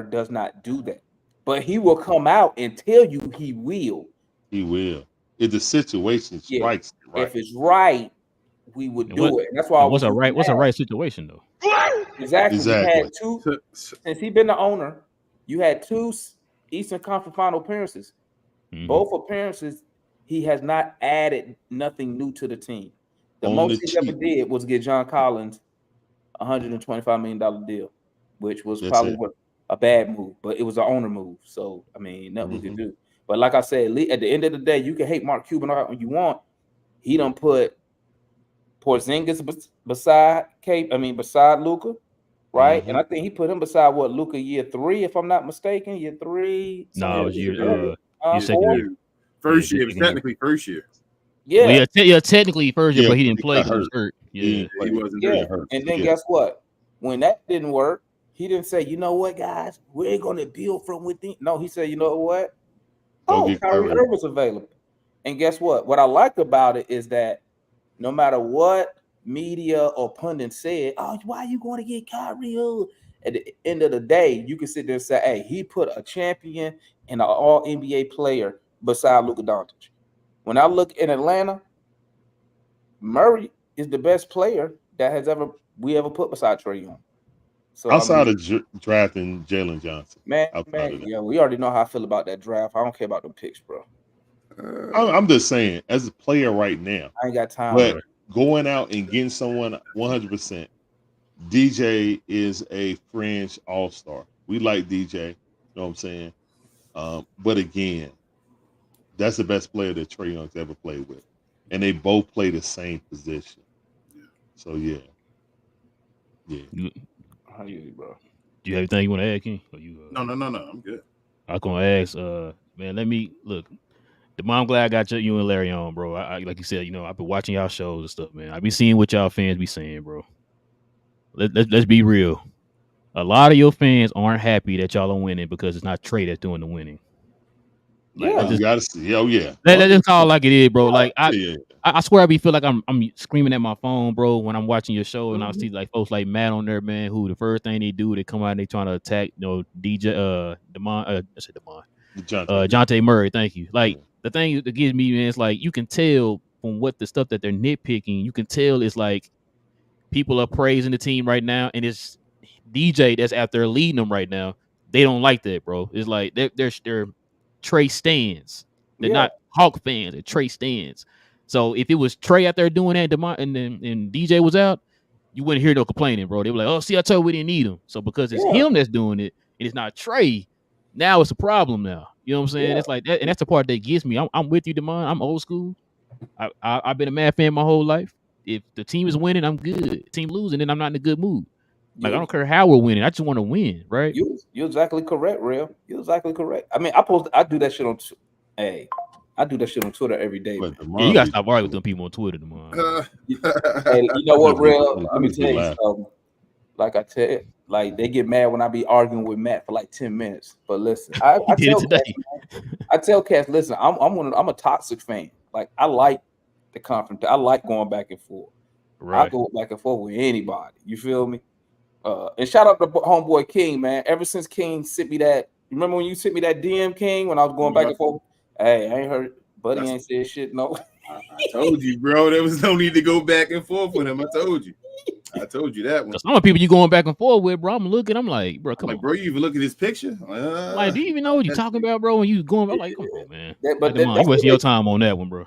F: does not do that. But he will come out and tell you he will.
E: He will. If the situation strikes him, right.
F: If it's right, we would
B: And
F: do it. And that's why I was
B: what's a right situation though?
F: Exactly. He
E: Exactly.
F: had two since he's been the owner. You had 2 Eastern Conference Final appearances.
B: Mhm.
F: Both appearances, he has not added nothing new to the team. The
E: On
F: most
E: the
F: he ever
E: cheap.
F: did was get John Collins a $125 million deal, which was
E: That's
F: probably
E: it.
F: a bad move, but it was an owner move. So I mean, nothing we could
E: Mhm.
F: do. But like I said, at the end of the day, you can hate Mark Cuban all you want. He done put Porzingis beside Luka, right? And I think he put him beside Luka year 3, if I'm not mistaken. Year 3.
B: No, it was
C: Yeah,
B: your
C: yeah,
B: second
F: four?
B: year.
C: First
B: Yeah,
C: year, it was
B: second year.
C: technically first year.
F: Yeah.
B: Well, technically first year,
E: Yeah,
B: but he didn't
E: he
B: play
E: got
B: because he was hurt. Yeah.
C: He wasn't
F: Yeah.
C: there.
E: hurt.
F: And then
E: Yeah.
F: guess what? When that didn't work, he didn't say, you know what, guys, we're gonna build from within. No, he said, you know what?
E: Go
F: Oh,
E: get
F: Kyrie
E: Kyrie.
F: Irving's available. And guess what? What I like about it is that no matter what media or pundits said, oh, why are you going to get Kyrie? At the end of the day, you can sit there and say, hey, he put a champion and an all NBA player beside Luka Doncic. When I look in Atlanta, Murray is the best player that we ever put beside Trae Young. So
E: Outside of drafting Jalen Johnson.
F: man,
E: outside of that.
F: yeah, we already know how I feel about that draft. I don't care about them picks, bro.
E: I'm just saying, as a player right now,
F: I ain't got time.
E: but going out and getting someone 100%, DJ is a fringe all-star. We like DJ, you know what I'm saying? But again, that's the best player that Trae Young's ever played with. And they both play the same position. So yeah.
F: How you, bro?
B: Do you have anything you want to add, King? Or you,
C: No, I'm good.
B: I was gonna ask, man. Let me look. I'm glad I got you and Larry on, bro. I like you said, I've been watching y'all shows and stuff, man. I be seeing what y'all fans be saying, bro. Let's be real. A lot of your fans aren't happy that y'all are winning because it's not Trey that's doing the winning. Like,
F: Yeah.
E: You gotta see. Oh yeah.
B: let's just call it like it is, bro. Like
E: Yeah.
B: I swear I feel like I'm screaming at my phone, bro, when I'm watching your show and I see like folks like Matt on there, man, who the first thing they do, they come out and they trying to attack, DJ Dejounte Murray, thank you. Like the thing that gives me, man, it's like you can tell from what the stuff that they're nitpicking, you can tell it's like people are praising the team right now, and it's DJ that's out there leading them right now. They don't like that, bro. It's like they're Trey stands. They're not Hawk fans. They're Trey stands. So if it was Trey out there doing that, and DJ was out, you wouldn't hear no complaining, bro. They were like, "Oh, see, I told you we didn't need him." So because it's him that's doing it, and it's not Trey, now it's a problem. Now you know what I'm saying? It's like that, and that's the part that gets me. I'm with you, Demond. I'm old school. I've been a Mad fan my whole life. If the team is winning, I'm good. Team losing, then I'm not in a good mood. Like I don't care how we're winning. I just want to win, right?
F: You're exactly correct, Real. You're exactly correct. I mean, I do that shit on. I do that shit on Twitter every day. Man.
B: Yeah, you gotta stop arguing with them people on Twitter, tomorrow.
F: Hey, you know what, Real? Let me tell you something. Like I tell you, like they get mad when I be arguing with Matt for like 10 minutes. But listen, I tell Cass, listen, I'm a toxic fan. Like I like the confrontation. I like going back and forth.
B: Right.
F: I go back and forth with anybody. You feel me? And shout out to homeboy King, man. Ever since King sent me that, remember when you sent me that DM, King, when I was going back and forth? Hey, I ain't heard, buddy ain't said shit. No,
C: I told you, bro. There was no need to go back and forth with him. I told you that one.
B: Some of the people you going back and forth with, bro. I'm looking. I'm like, bro, come on,
C: bro. You even look at his picture.
B: Like, do you even know what you're talking about, bro? When you going, I'm like, come on, man.
F: But
B: you wasting your time on that one, bro.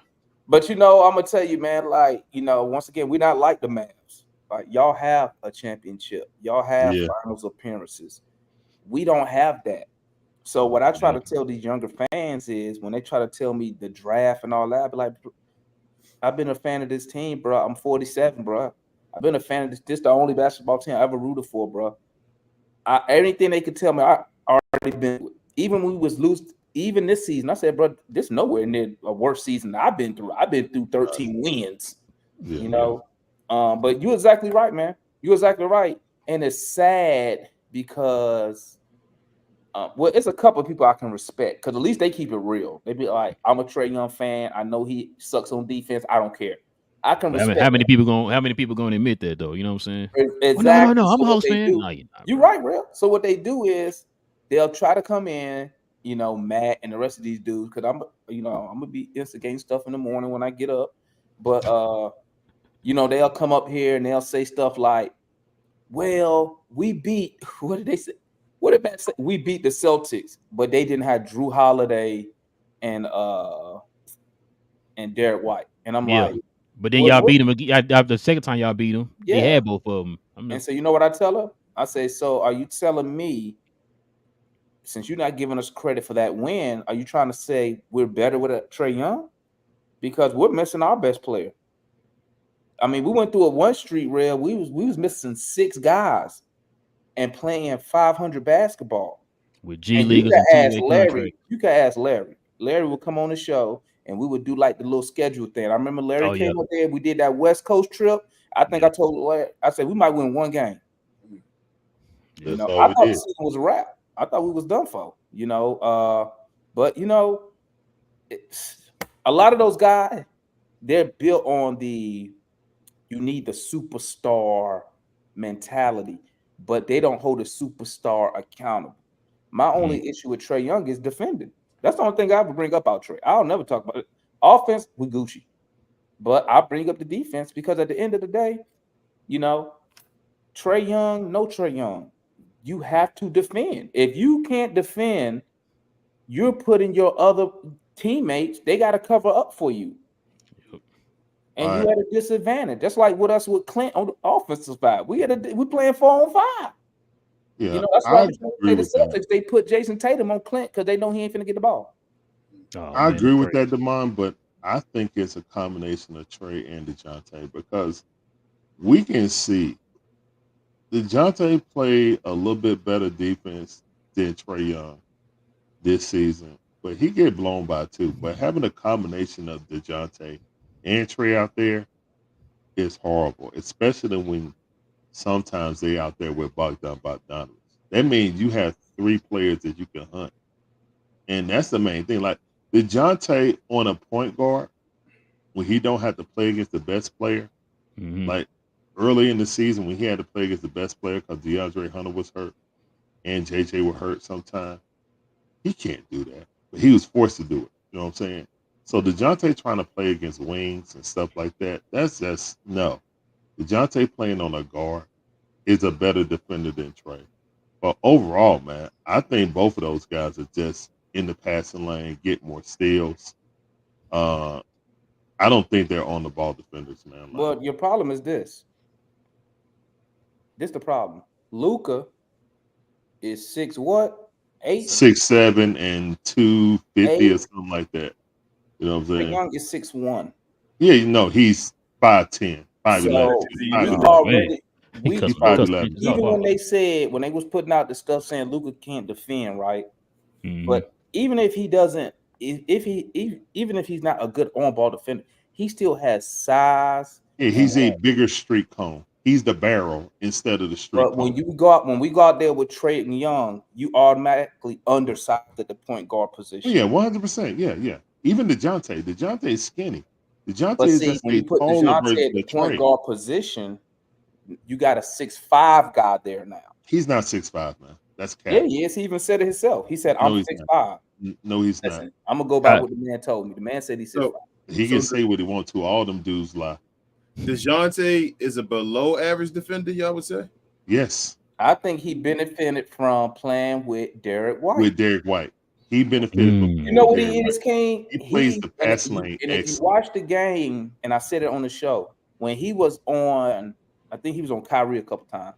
F: But I'm gonna tell you, man. Like, once again, we're not like the Mavs. Like, y'all have a championship. Y'all have finals appearances. We don't have that. So what I try to tell these younger fans is when they try to tell me the draft and all that, I be like, I've been a fan of this team, bro. I'm 47, bro. I've been a fan of this. This the only basketball team I ever rooted for, bro. Anything they could tell me, I already been even when we was lose even this season. I said, bro, this nowhere near a worse season I've been through. I've been through 13 wins.
E: Yeah.
F: You know, but you're exactly right, man. You're exactly right, and it's sad because. Well, it's a couple of people I can respect because at least they keep it real. They be like, "I'm a Trae Young fan. I know he sucks on defense. I don't care. I can respect."
B: How many people gonna admit that though? You know what I'm saying?
F: Exactly.
B: No. I'm a
F: So what
B: Hawks
F: they
B: fan.
F: do,
B: No, you're not.
F: you're
B: Bro.
F: right, real. So what they do is they'll try to come in, you know, Matt and the rest of these dudes, because I'm gonna be instigating stuff in the morning when I get up. But you know, they'll come up here and they'll say stuff like, "Well, we beat." What did they say? What did Matt say? We beat the Celtics, but they didn't have Drew Holiday and Derek White. And I'm
B: Yeah.
F: like,
B: But then
F: what?
B: y'all beat them again. After the second time y'all beat them, they
F: Yeah.
B: had both of them.
F: And so you know what I tell her? I say, so are you telling me, since you're not giving us credit for that win, are you trying to say we're better with Trae Young? Because we're missing our best player. I mean, we went through a one street rail. We was missing 6 guys and playing 500 basketball.
B: with G
F: And you
B: Leaguers
F: could
B: and
F: ask
B: 2-way
F: Larry.
B: contract.
F: You could ask Larry. Larry would come on the show, and we would do like the little schedule thing. I remember Larry came up there. We did that West Coast trip. I think I told Larry, I said we might win one game. You know, I thought the season was a wrap. I thought we was done for. You know, but you know, a lot of those guys, they're built on you need the superstar mentality, but they don't hold a superstar accountable. My only issue with Trae Young is defending. That's the only thing I would bring up about Trae. I'll never talk about it. Offense, we Gucci. But I bring up the defense because at the end of the day, you know, Trae Young, no Trae Young. You have to defend. If you can't defend, you're putting your other teammates, they got to cover up for you. And you at a disadvantage. That's like with us with Clint on the offensive side. We playing 4-on-5.
E: Yeah,
F: you know, that's why the Celtics, they put Jason Tatum on Clint because they know he ain't finna get the ball.
E: I agree with that, Damon, but I think it's a combination of Trae and DeJounte because we can see DeJounte played a little bit better defense than Trae Young this season, but he get blown by 2. But having a combination of DeJounte and Trae out there is horrible, especially when sometimes they out there with Bogdanovich. That means you have 3 players that you can hunt. And that's the main thing. Like DeJounte on a point guard, when he don't have to play against the best player, like early in the season when he had to play against the best player because DeAndre Hunter was hurt and JJ were hurt sometime, he can't do that. But he was forced to do it. You know what I'm saying? So DeJounte trying to play against wings and stuff like that, that's just no. DeJounte playing on a guard is a better defender than Trae. But overall, man, I think both of those guys are just in the passing lane, get more steals. I don't think they're on the ball defenders, man.
F: Well, your problem is this. This the problem. Luka is 6 what? 8?
E: 6'7" and 250 or something like that. You know what I'm saying?
F: Young is 6'1".
E: Yeah, you know, he's 5'10", 5'11".
F: Even when they said, when they was putting out the stuff saying Luka can't defend, right? But even if he doesn't, even if he's not a good on-ball defender, he still has size.
E: Yeah, he's a bigger street cone. He's the barrel instead of the street cone.
F: But when we go out there with Trae Young, you automatically undersized at the point guard position.
E: Yeah, 100%. Yeah. Even DeJounte is skinny.
F: DeJounte is just when you put DeJounte at the point guard position, you got a 6'5" guy there now.
E: He's not 6'5", man. That's cap.
F: Yeah, he is. He even said it himself. He said, "I'm 6'5".
E: No, he's not.
F: I'm gonna go by what the man told me. The man said he's 6'5".
E: He can say what he wants to. All them dudes lie.
C: DeJounte is a below average defender, y'all would say?
E: Yes.
F: I think he benefited from playing with Derek White.
E: He benefited from.
F: You know what he is, King?
E: He plays the pass lane.
F: And if you watch the game, and I said it on the show, when he was on, I think he was on Kyrie a couple times.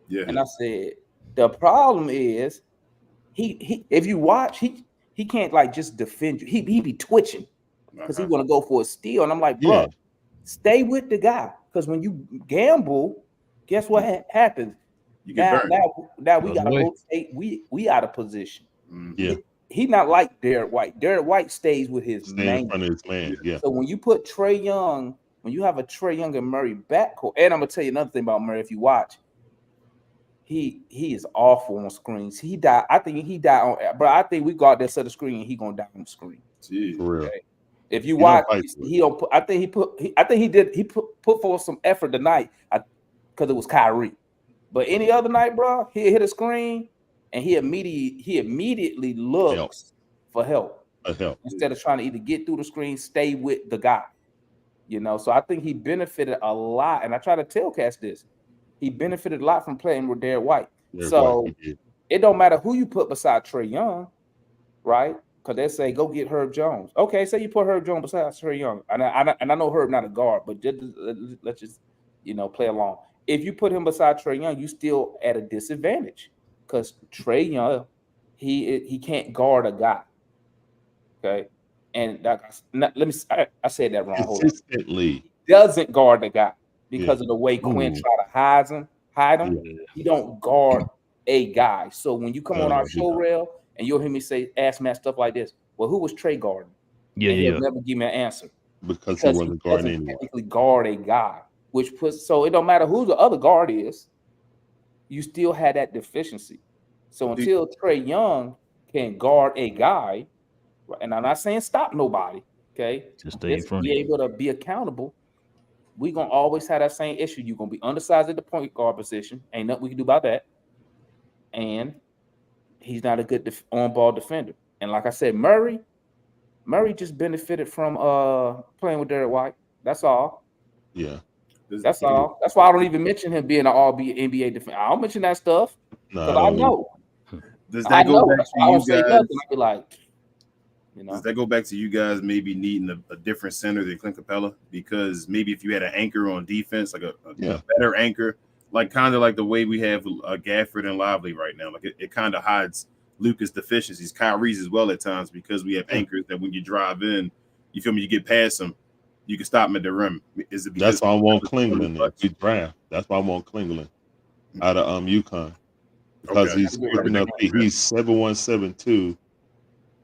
C: Yeah.
F: And I said, the problem is he if you watch, he can't like just defend you. He be twitching because he want to go for a steal. And I'm like, bro, stay with the guy. Because when you gamble, guess what happens?
C: You get
F: now we gotta rotate. We out of position.
E: Yeah.
F: He not like Derek White. Derek White stays with his
E: Stay in
F: man.
E: front of his man. Yeah.
F: So when you put Trae Young, when you have a Trae Young and Murray backcourt, and I'm gonna tell you another thing about Murray. If you watch, he is awful on screens. He died. I think he died on. But I think we go out there set the screen, and he gonna die on the screen.
C: Jeez.
E: For real.
F: Okay? If you
E: He don't
F: watch,
E: fight for it.
F: he don't. Put, I think he put. I think he did. He put forth some effort tonight because it was Kyrie. But any other night, bro, he hit a screen and he immediately looks for help instead of trying to either get through the screen, stay with the guy. You know, so I think he benefited a lot. And I try to tell Cass this. He benefited a lot from playing with Derek White. It don't matter who you put beside Trae Young, right? Because they say go get Herb Jones. Okay, say you put Herb Jones beside Trae Young, and I know Herb not a guard, but let's just play along. If you put him beside Trae Young, you still at a disadvantage because Trae Young he can't guard a guy. Okay, and I said that wrong.
E: Consistently,
F: he doesn't guard the guy because of the way Quinn try to hide him. He don't guard a guy. So when you come on our show, Relle, and you'll hear me ask Matt stuff like this. Well, who was Trae guarding? He'll never give me an answer
E: because he wasn't guarding anyone.
F: Technically guard a guy, which puts so it don't matter who the other guard is. You still had that deficiency. So until Trae Young can guard a guy, and I'm not saying stop nobody, okay,
B: just stay in front.
F: Be able to be accountable. We're gonna always have that same issue. You're gonna be undersized at the point guard position. Ain't nothing we can do about that. And he's not a good on-ball defender. And like I said, Murray just benefited from playing with Derek White. That's all.
E: Yeah.
F: That's all. That's why I don't even mention him being an all-NBA defender. I don't mention that stuff because I know.
C: Does that go back to you guys?
F: I'll be like,
C: Does that go back to you guys maybe needing a different center than Clint Capella? Because maybe if you had an anchor on defense, like a better anchor, like kind of like the way we have Gafford and Lively right now, like it kind of hides Luka's deficiencies, Kyrie's as well at times, because we have anchors that when you drive in, you feel me, you get past them, you can stop them at the rim.
E: That's why I want Klingler in draft. That's why I want Klingler out of UConn. Because he's picking up, he's 7'1", 7'2".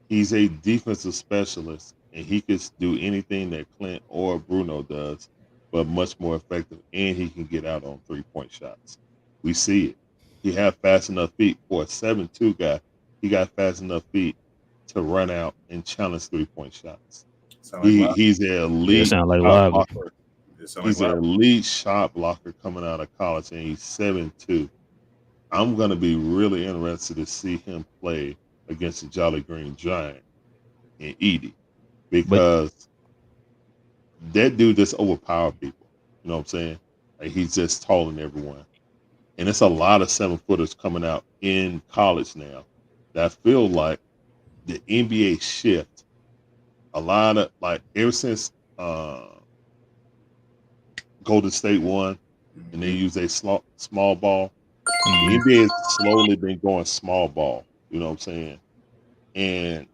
E: He's a defensive specialist, and he can do anything that Clint or Bruno does, but much more effective, and he can get out on three-point shots. We see it. He has fast enough feet for a 7'2" guy. He got fast enough feet to run out and challenge three-point shots. He's an elite shot blocker. He's an elite shot blocker coming out of college, and he's 7'2". I'm going to be really interested to see him play against the Jolly Green Giant and Edie, because that dude just overpower people. You know what I'm saying? Like, he's just taller than everyone. And it's a lot of 7-footers coming out in college now that feel like the NBA shift. A lot of, like, ever since Golden State won and they use a small ball, the NBA has slowly been going small ball. You know what I'm saying? And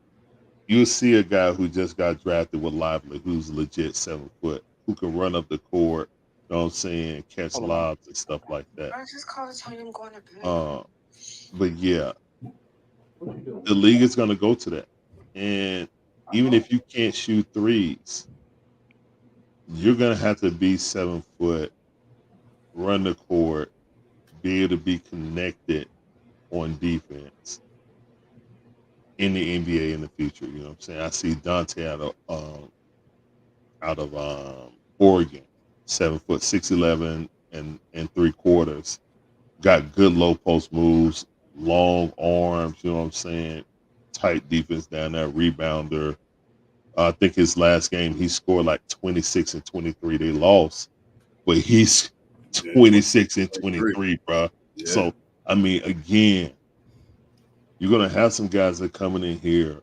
E: you'll see a guy who just got drafted with Lively, who's legit 7 foot, who can run up the court, you know what I'm saying, catch lobs and stuff like that.
G: I just called to tell you I'm going to bed.
E: But yeah, the league is going to go to that. And even if you can't shoot threes, you're going to have to be 7 foot, run the court, be able to be connected on defense in the NBA in the future. You know what I'm saying? I see Dante out of Oregon, 7 foot, 6'11" and 3/4. Got good low post moves, long arms, you know what I'm saying? Tight defense down there, rebounder. I think his last game he scored like 26 and 23. They lost, but he's 26 and 23, bro. Yeah. So I mean, again, you're gonna have some guys that are coming in here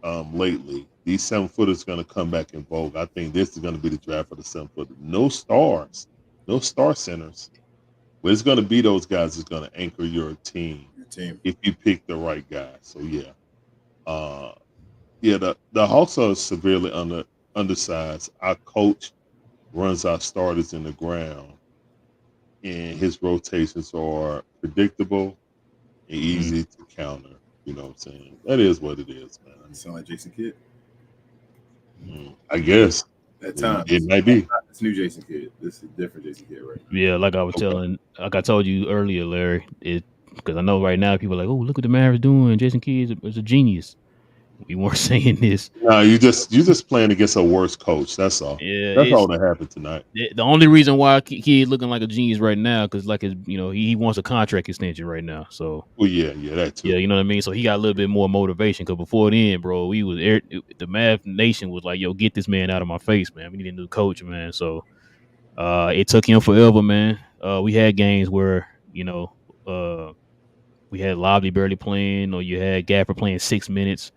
E: lately. These 7-footers going to come back in vogue. I think this is going to be the draft for the 7-footer. No stars, no star centers, but it's going to be those guys that's going to anchor your team if you pick the right guy. So yeah, the Hawks are severely undersized. Our coach runs our starters in the ground, and his rotations are predictable and easy to counter. You know what I'm saying? That is what it is, man.
C: Sound like Jason Kidd.
E: I guess
C: At times,
E: it might be.
C: It's new Jason Kidd. This is different Jason Kidd right now.
B: Yeah, like I was like I told you earlier, Larry, because I know right now people are like, oh, look what the Mavericks doing. Jason Kidd is a genius. We weren't saying this.
E: No, you just playing against a worse coach. That's all.
B: Yeah,
E: That's all that happened tonight.
B: The only reason why Kidd looking like a genius right now, because like he wants a contract extension right now. So
E: yeah, that too.
B: Yeah, you know what I mean. So he got a little bit more motivation. Because before then, bro, the Mav Nation was like, yo, get this man out of my face, man. We need a new coach, man. So it took him forever, man. We had games where we had Lobby barely playing, or you had Gaffer playing 6 minutes,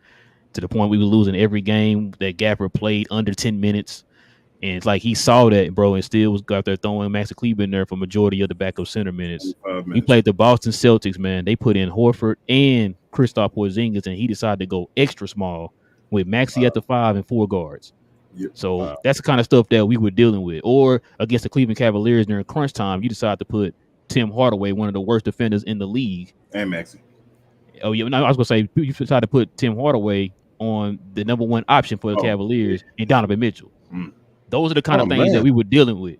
B: to the point we were losing every game that Gaffer played under 10 minutes. And it's like he saw that, bro, and still was out there throwing Max Kleber in there for majority of the backup center minutes. We played the Boston Celtics, man. They put in Horford and Kristaps Porzingis, and he decided to go extra small with Maxey at the 5 and 4 guards.
C: Yep.
B: So that's the kind of stuff that we were dealing with. Or against the Cleveland Cavaliers during crunch time, you decide to put Tim Hardaway, one of the worst defenders in the league.
C: And Maxey.
B: Oh, yeah. No, I was going to say, you decided to put Tim Hardaway on the number one option for the Cavaliers and Donovan Mitchell. Those are the kind of things that we were dealing with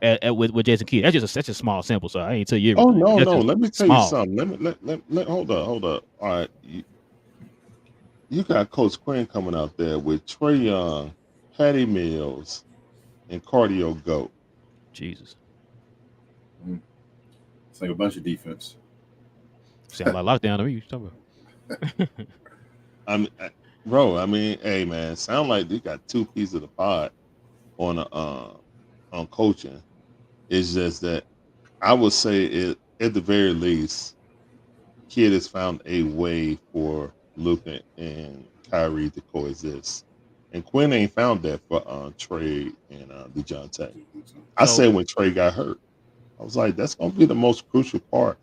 B: with Jason Kidd. That's just such a small sample, so I ain't tell you everything.
E: Oh no. Let me tell you something. Let hold up. All right, you got Coach Quinn coming out there with Trae Young, Patty Mills, and Cardio Goat.
B: Jesus,
C: it's like a bunch of defense.
B: Sound like lockdown to me. You talking
E: about? I mean, hey man, sound like you got two pieces of the pod on coaching. It's just that I would say it at the very least, Kidd has found a way for Luka and Kyrie to coexist, and Quinn ain't found that for Trae and DeJounte. I said when Trae got hurt, I was like, that's gonna be the most crucial part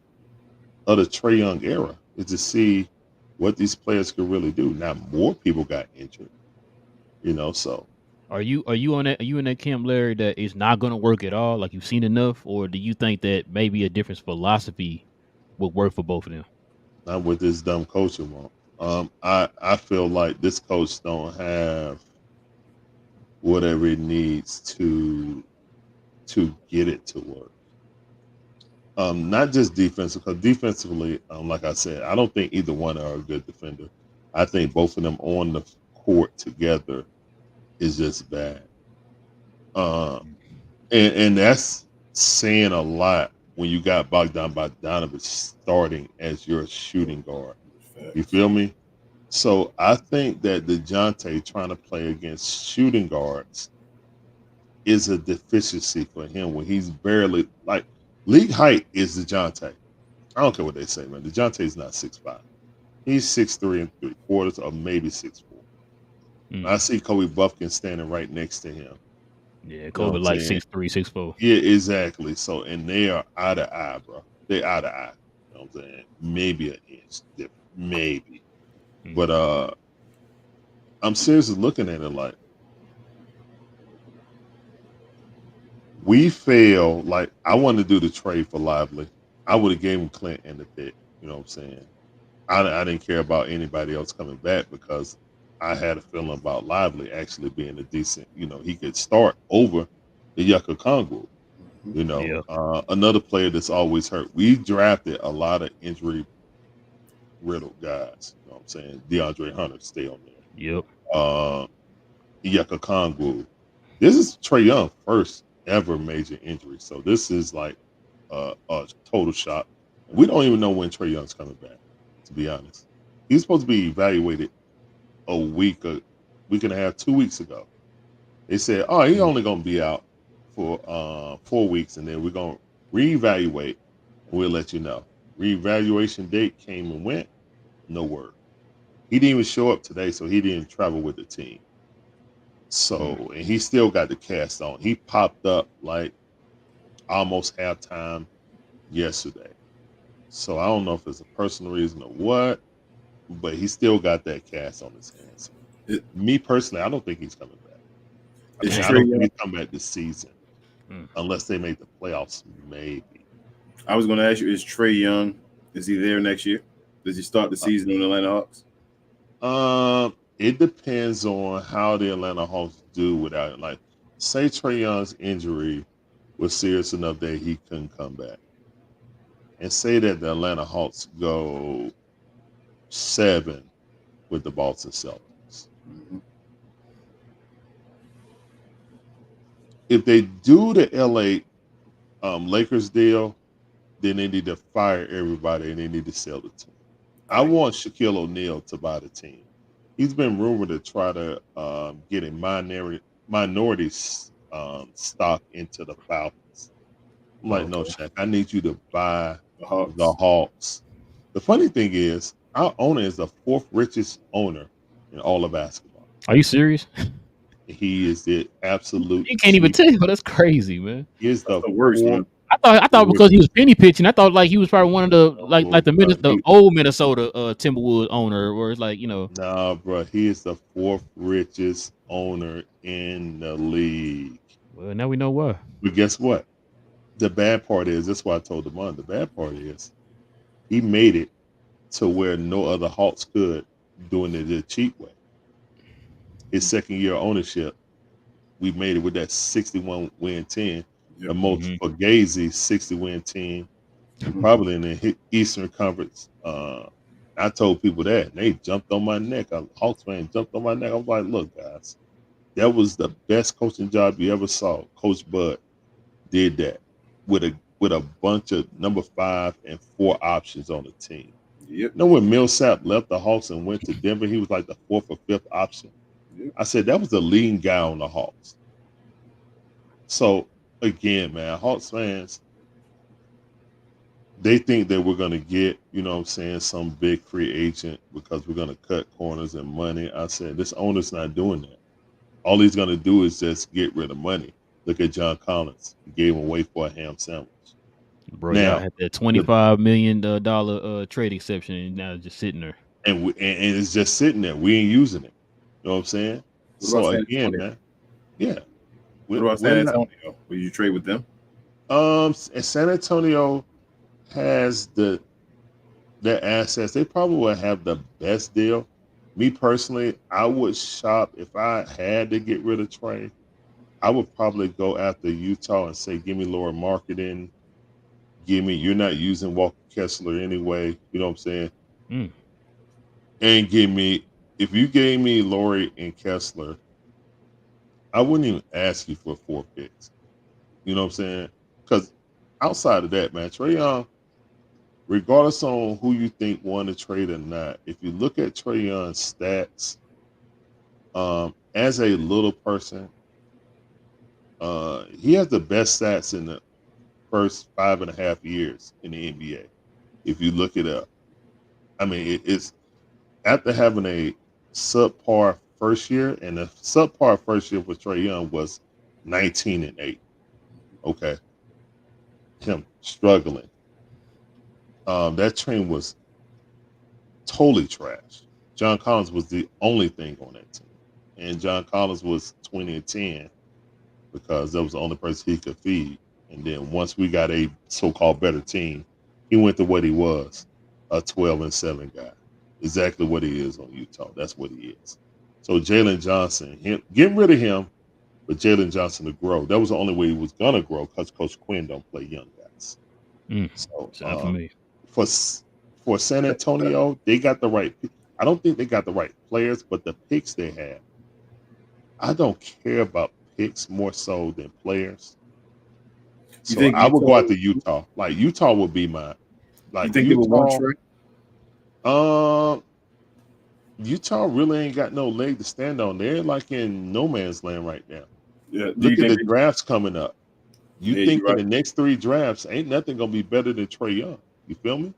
E: of the Trae Young era, is to see what these players could really do. Now more people got injured, so.
B: Are you on that? Are you in that camp, Larry, that it's not going to work at all? Like you've seen enough, or do you think that maybe a different philosophy would work for both of them?
E: Not with this dumb coaching one. I feel like this coach don't have whatever it needs to get it to work. Not just defensive, because defensively, like I said, I don't think either one are a good defender. I think both of them on the court together is just bad. And that's saying a lot when you got Bogdan Bogdanović starting as your shooting guard. You feel me? So I think that DeJounte trying to play against shooting guards is a deficiency for him when he's barely, like, league height is DeJounte. I don't care what they say, man. DeJounte is not 6'5". He's 6'3 3/4 or maybe 6'4". I see Kobe Buffkin standing right next to him.
B: Yeah, Kobe like 6'3", 6'4".
E: Yeah, exactly. So, and they are eye to eye, bro. They're eye to eye. You know what I'm saying? Maybe an inch different, maybe. But I'm seriously looking at it like we fail. Like, I wanted to do the trade for Lively. I would have gave him Clint and the pick. You know what I'm saying? I didn't care about anybody else coming back because I had a feeling about Lively actually being a decent, he could start over the Yucca Congo. Another player that's always hurt. We drafted a lot of injury riddled guys. You know what I'm saying? DeAndre Hunter stay on there.
B: Yep.
E: Yucca Congo. This is Trae Young's first ever major injury. So this is like a total shock. We don't even know when Trae Young's coming back, to be honest. He's supposed to be evaluated a week and a half, 2 weeks ago. They said, he's only going to be out for 4 weeks, and then we're going to reevaluate, and we'll let you know. Reevaluation date came and went, no word. He didn't even show up today, so he didn't travel with the team. So, and he still got the cast on. He popped up like almost halftime yesterday. So I don't know if it's a personal reason or what, but he still got that cast on his hands. Me personally, I don't think he's coming back. I don't think he's coming back this season unless they make the playoffs, maybe.
C: I was going to ask you, is Trae Young, is he there next year? Does he start the season on the Atlanta Hawks?
E: It depends on how the Atlanta Hawks do without it. Like, say Trae Young's injury was serious enough that he couldn't come back, and say that the Atlanta Hawks go 7 with the Boston Celtics.
C: Mm-hmm.
E: If they do the LA Lakers deal, then they need to fire everybody and they need to sell the team. I want Shaquille O'Neal to buy the team. He's been rumored to try to get a minority stock into the Falcons. I'm like, no, Shaq, I need you to buy the Hawks. The funny thing is, our owner is the 4th richest owner in all of basketball.
B: Are you serious?
E: He is the absolute.
B: You can't even tell. That's crazy, man.
E: He is the
C: worst, man.
B: I thought because he was penny pitching, I thought like he was probably one of the the old Minnesota Timberwolves owner, where it's like, you know.
E: Nah, bro, he is the 4th richest owner in the league.
B: Well, now we know why.
E: But guess what? The bad part is, that's why I told him on. The bad part is, he made it to where no other Hawks could, doing it the cheap way. His second year ownership, we made it with that 61 win team. The most Fugazi 60-win team, probably in the Eastern Conference. I told people that, and they jumped on my neck. A Hawks fan jumped on my neck. I was like, look, guys, that was the best coaching job you ever saw. Coach Bud did that with a bunch of number 5 and 4 options on the team.
C: Yep.
E: You know, when Millsap left the Hawks and went to Denver, he was like the 4th or 5th option. Yep. I said that was the leading guy on the Hawks. So, again, man, Hawks fans, they think that we're going to get, you know what I'm saying, some big free agent because we're going to cut corners and money. I said, this owner's not doing that. All he's going to do is just get rid of money. Look at John Collins. He gave him away for a ham sandwich.
B: Bro, now, had that $25 million trade exception, and now it's just sitting there.
E: And it's just sitting there. We ain't using it. You know what I'm saying? So, again, man, yeah.
C: What about San Antonio? Will you trade with them?
E: And San Antonio has their assets. They probably will have the best deal. Me personally, I would shop if I had to get rid of Trae. I would probably go after Utah and say, give me lower marketing. You're not using Walker Kessler anyway. You know what I'm saying?
B: Mm.
E: And if you gave me Laurie and Kessler, I wouldn't even ask you for 4 picks. You know what I'm saying? Because outside of that, man, Trae Young, regardless on who you think won the trade or not, if you look at Trae Young's stats, as a little person, he has the best stats in the first 5.5 years in the NBA. If you look it up, I mean, it's after having a subpar first year, and the subpar first year for Trae Young was 19-8. Okay, him struggling. That train was totally trash. John Collins was the only thing on that team, and John Collins was 20-10 because that was the only person he could feed. And then once we got a so-called better team, he went to what he was, a 12-7 guy. Exactly what he is on Utah. That's what he is. So Jalen Johnson, getting rid of him, but Jalen Johnson to grow. That was the only way he was gonna grow because Coach Quinn don't play young guys. So
B: for me.
E: For San Antonio, they got the right. I don't think they got the right players, but the picks they have, I don't care about picks more so than players. So I would go out to Utah. Like Utah would be my. Like
C: you think
E: Utah,
C: they would want Trae?
E: Utah really ain't got no leg to stand on. They're like in no man's land right now.
C: Yeah.
E: Look at the drafts coming up. You think in the next 3 drafts, ain't nothing gonna be better than Trae Young. You feel me?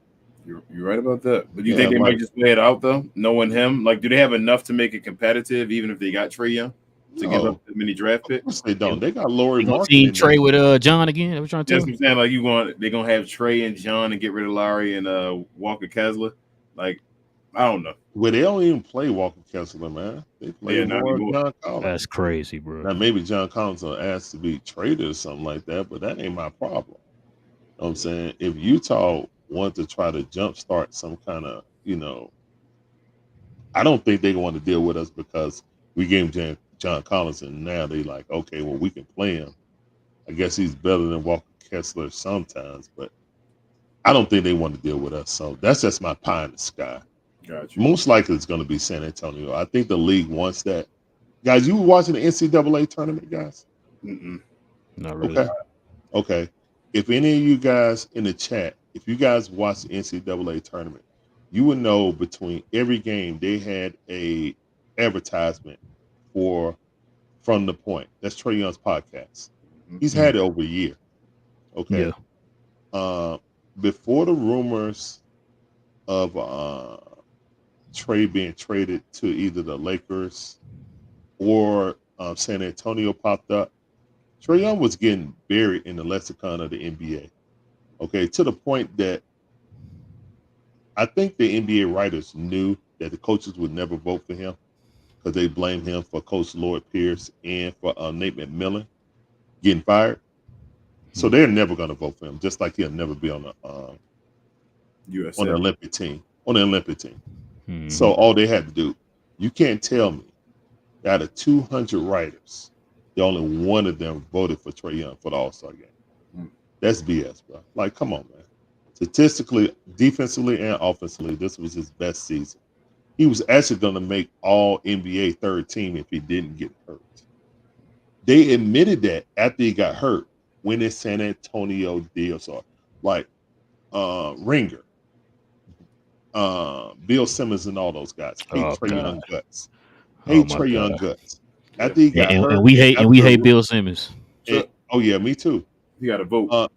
C: You're right about that. But you think they might just play it out though, knowing him? Like, do they have enough to make it competitive, even if they got Trae Young, to give up as many draft picks?
E: Of course they don't. They got Laurie Mark.
B: Team Trae with John again. That's what I'm trying to tell you.
C: Saying, like they're gonna have Trae and John and get rid of Lowry and Walker Kessler. Like, I don't know.
E: Well, they don't even play Walker Kessler, man. They play more John Collins.
B: That's crazy, bro.
E: Now maybe John Collins will ask to be traded or something like that, but that ain't my problem. You know what I'm saying? If Utah want to try to jumpstart some kind of, I don't think they want to deal with us because we gave John Collins, and now they like, okay, well, we can play him. I guess he's better than Walker Kessler sometimes, but I don't think they want to deal with us. So that's just my pie in the sky.
C: Gotcha.
E: Most likely it's going to be San Antonio. I think the league wants that. Guys, you were watching the NCAA tournament, guys?
C: Mm-mm.
B: Not really.
E: Okay. If any of you guys in the chat, if you guys watch the NCAA tournament, you would know between every game they had a advertisement for From the Point. That's Trey Young's podcast. He's had it over a year. Okay.
B: Yeah.
E: Before the rumors of Trey being traded to either the Lakers or San Antonio popped up, Trey Young was getting buried in the lexicon of the NBA. Okay, to the point that I think the NBA writers knew that the coaches would never vote for him because they blamed him for Coach Lloyd Pierce and for Nate McMillan getting fired. So they're never going to vote for him, just like he'll never be on the
C: USA.
E: on the Olympic team. So all they had to do, you can't tell me that out of 200 writers, only one of them voted for Trey Young for the All-Star game. That's BS, bro. Like, come on, man. Statistically, defensively, and offensively, this was his best season. He was actually going to make all NBA third team if he didn't get hurt. They admitted that after he got hurt when his San Antonio deals are like Ringer, Bill Simmons, and all those guys hate Trey Young guts. Trey Young guts. After he got hurt,
B: and we hate Bill Simmons.
E: Oh yeah, me too.
C: You got to vote.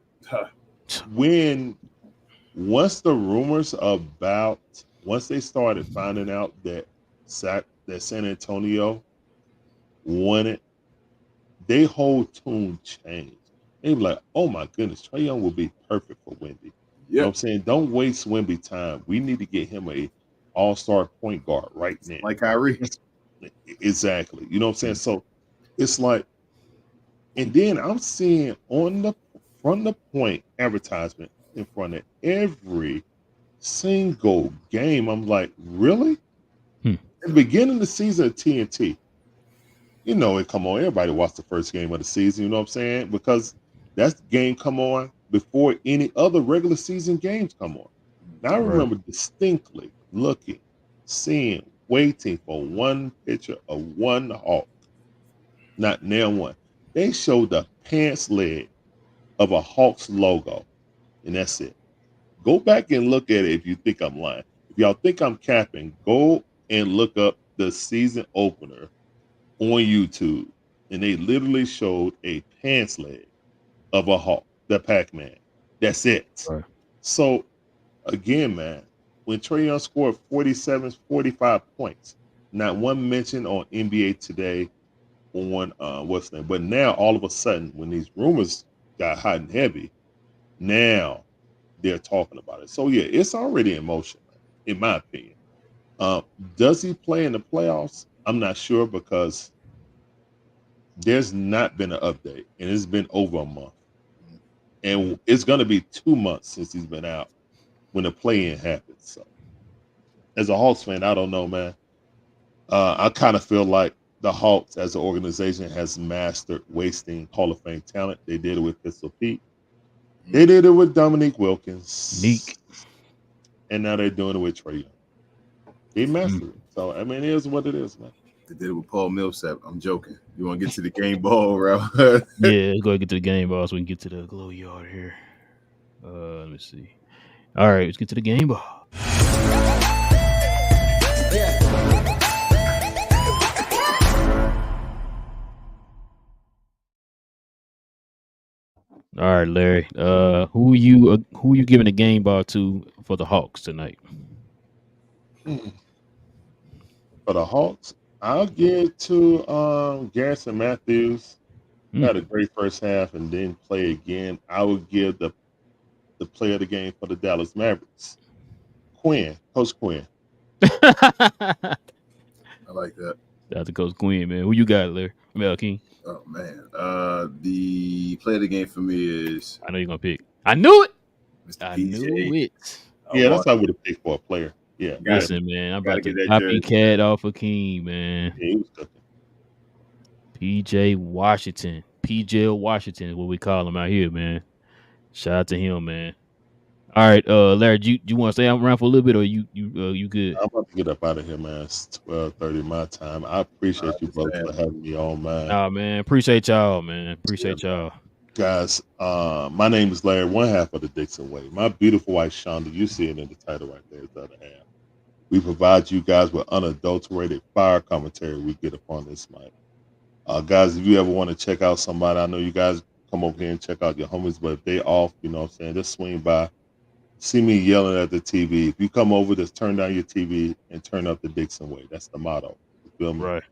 E: Once they started finding out that San Antonio won it, their whole tune changed. They were like, oh my goodness, Trey Young will be perfect for Wemby. You know what I'm saying? Don't waste Wemby time. We need to get him a all-star point guard right now.
C: Like Kyrie.
E: Exactly. You know what I'm saying? So it's like, and then I'm seeing from the point advertisement in front of every single game. I'm like, really? At the beginning of the season of TNT, come on, everybody watched the first game of the season, you know what I'm saying? Because that game come on before any other regular season games come on. Now I remember distinctly seeing, waiting for one picture of one Hawk. Not now one. They showed the pants leg of a Hawks logo, and that's it. Go back and look at it if you think I'm lying. If y'all think I'm capping, go and look up the season opener on YouTube, and they literally showed a pants leg of a Hawk, the Pac-Man. That's it.
B: Right.
E: So, again, man, when Trey Young scored 45 points, not one mention on NBA Today on what's the name. But now, all of a sudden, when these rumors got hot and heavy, now they're talking about it. So, yeah, it's already in motion, in my opinion. Does he play in the playoffs? I'm not sure because there's not been an update, and it's been over a month. And it's going to be 2 months since he's been out when the play-in happens. So, as a Hawks fan, I don't know, man. I kind of feel like the Hawks as an organization has mastered wasting Hall of Fame talent. They did it with Pistol Pete. They did it with Dominique Wilkins. And now they're doing it with Trey Young. They mastered it. So, I mean, it is what it is, man.
C: They did it with Paul Millsap. I'm joking. You want to get to the game ball, bro?
B: Yeah, let's go get to the game ball so we can get to the glow yard here. Let me see. All right, let's get to the game ball. All right, Larry. Who you giving the game ball to for the Hawks tonight?
E: For the Hawks, I'll give it to Garrison Matthews. Had a great first half and didn't play again. I would give the player of the game for the Dallas Mavericks, Coach Quinn.
C: I like that.
B: Shout out to Coach Quinn, man. Who you got, Larry? Relle King.
C: Oh man, the player of the game for me is.
B: I know you're gonna pick. I knew it.
C: Mr.
B: I
C: PJ.
B: knew it.
E: Yeah, that's what I would have picked for a player. Yeah.
B: Listen, man, I'm about
C: get
B: to
C: that jersey.
B: copycat off of King, man.
E: Yeah, he was cooking.
B: PJ Washington. PJ Washington is what we call him out here, man. Shout out to him, man. All right, Larry, do you want to stay around for a little bit, or you good?
E: I'm about to get up out of here, man. It's 12:30 my time. I appreciate you, brothers, for having me on, man.
B: Nah, man, appreciate y'all, man. Appreciate y'all.
E: Guys, my name is Larry, one half of the Dixon Way. My beautiful wife, Shonda, you see it in the title right there, is the other half. We provide you guys with unadulterated fire commentary we get upon this mic. Guys, if you ever want to check out somebody, I know you guys come over here and check out your homies, but if they off, you know what I'm saying, just swing by. See me yelling at the TV. If you come over, just turn down your TV and turn up the Dixon Way. That's the motto. You feel me?
B: Right.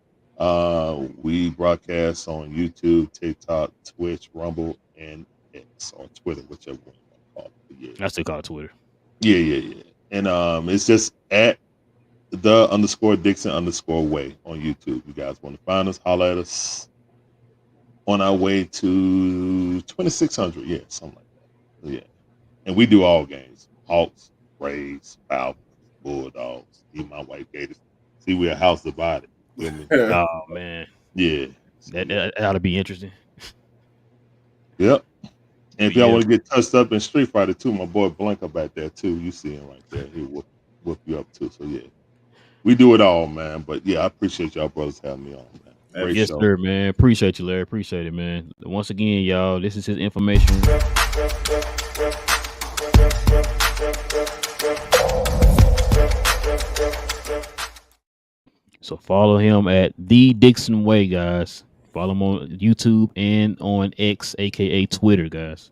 E: We broadcast on YouTube, TikTok, Twitch, Rumble, and X, or Twitter, whichever one you want to call it.
B: I still call it Twitter.
E: Yeah. And it's just at _Dixon_way on YouTube. You guys want to find us, holler at us. On our way to 2,600, yeah, something like that. Yeah. And we do all games. Hawks, Braves, Falcons, Bulldogs, even my white Gators. See, we're a house divided. Feel me?
B: Oh, man.
E: Yeah.
B: That ought to be interesting.
E: Yep. And if y'all want to get touched up in Street Fighter too, my boy Blanca back there too. You see him right there. He'll whoop you up too. So yeah. We do it all, man. But yeah, I appreciate y'all brothers having me on, man. Great
B: yes,
E: show.
B: sir, man. Appreciate you, Larry. Appreciate it, man. Once again, y'all, this is his information. So follow him at The Dixon Way, guys. Follow him on YouTube and on X, aka Twitter, guys.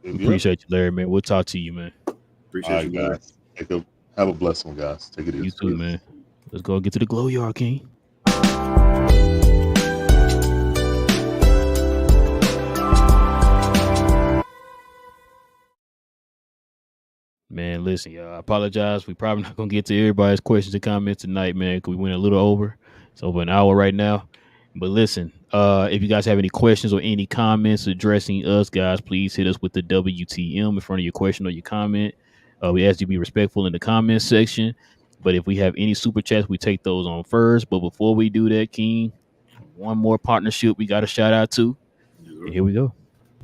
B: Appreciate you, Larry, man. We'll talk to you, man.
C: Appreciate you,
E: guys. Have a blessed one, guys. Take it easy.
B: You too, man. Let's go get to the Glow Yard, King. Man, listen, y'all. I apologize. We probably not gonna get to everybody's questions and comments tonight, man, because we went a little over. It's over an hour right now. But listen, if you guys have any questions or any comments addressing us, guys, please hit us with the WTM in front of your question or your comment. We ask you to be respectful in the comments section. But if we have any super chats, we take those on first. But before we do that, King, one more partnership we got to shout out to. And here we go.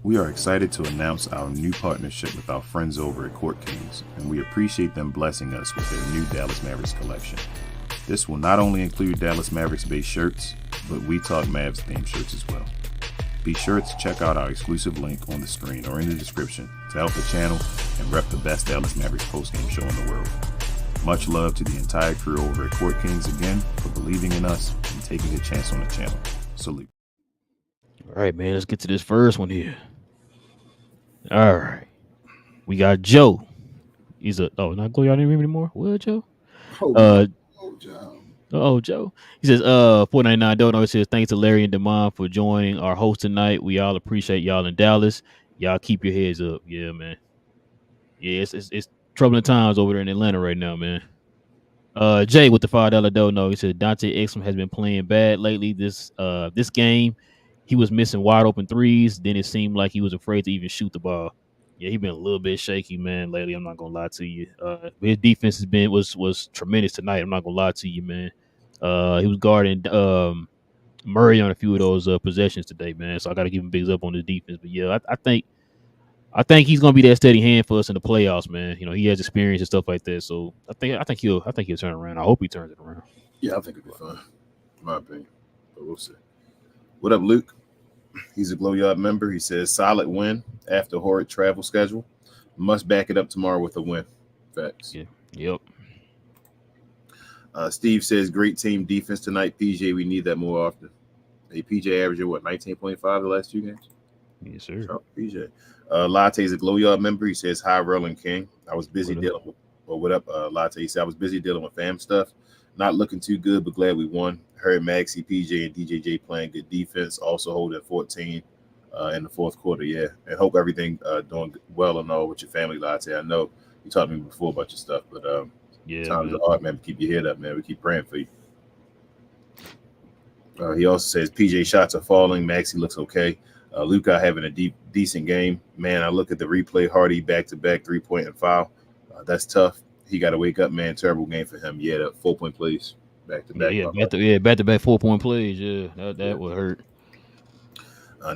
D: We are excited to announce our new partnership with our friends over at Court Kings, and we appreciate them blessing us with their new Dallas Mavericks collection. This will not only include Dallas Mavericks-based shirts, but We Talk Mavs themed shirts as well. Be sure to check out our exclusive link on the screen or in the description to help the channel and rep the best Dallas Mavericks postgame show in the world. Much love to the entire crew over at Court Kings again for believing in us and taking a chance on the channel. Salute.
B: All right, man, let's get to this first one here. All right. We got Joe. He's not Glow Yard anymore? What, Joe? Joe. He says, 499 Dono. He says, thanks to Larry and Damon for joining our host tonight. We all appreciate y'all in Dallas. Y'all keep your heads up. Yeah, man. Yeah, it's troubling times over there in Atlanta right now, man. Jay with the $5 Dono. He said, Dante Exum has been playing bad lately. This game, he was missing wide open threes. Then it seemed like he was afraid to even shoot the ball. Yeah, he's been a little bit shaky, man, lately. I'm not gonna lie to you. His defense was tremendous tonight. I'm not gonna lie to you, man. He was guarding Murray on a few of those possessions today, man. So I got to give him bigs up on his defense. But yeah, I think he's gonna be that steady hand for us in the playoffs, man. You know, he has experience and stuff like that. So I think he'll turn around. I hope he turns it around.
C: Yeah, I think it'll be fun, in my opinion. But we'll see. What up, Luke? He's a Glow Yard member. He says, solid win after horrid travel schedule. Must back it up tomorrow with a win. Facts.
B: Yeah. Yep.
C: Steve says, great team defense tonight. PJ, we need that more often. Hey, PJ averaging, 19.5 the last 2 games?
B: Yes, sir.
C: Oh, PJ. Latte is a Glow Yard member. He says, hi, Relle and King. I was busy dealing with, what up, Latte? He said, I was busy dealing with fam stuff. Not looking too good, but glad we won. Heard Maxey, PJ, and DJJ playing good defense. Also holding 14 in the fourth quarter, yeah. And hope everything doing well and all with your family, Latte. I know you talked to me before about your stuff, but times are hard, man. Keep your head up, man. We keep praying for you. He also says, PJ shots are falling. Maxey looks okay. Luka having a decent game. Man, I look at the replay. Hardy back-to-back 3-point and foul. That's tough. he got to wake up, man. Terrible game for him. Yeah, that 4-point plays back to back.
B: Back to back 4-point plays. Yeah, that would hurt.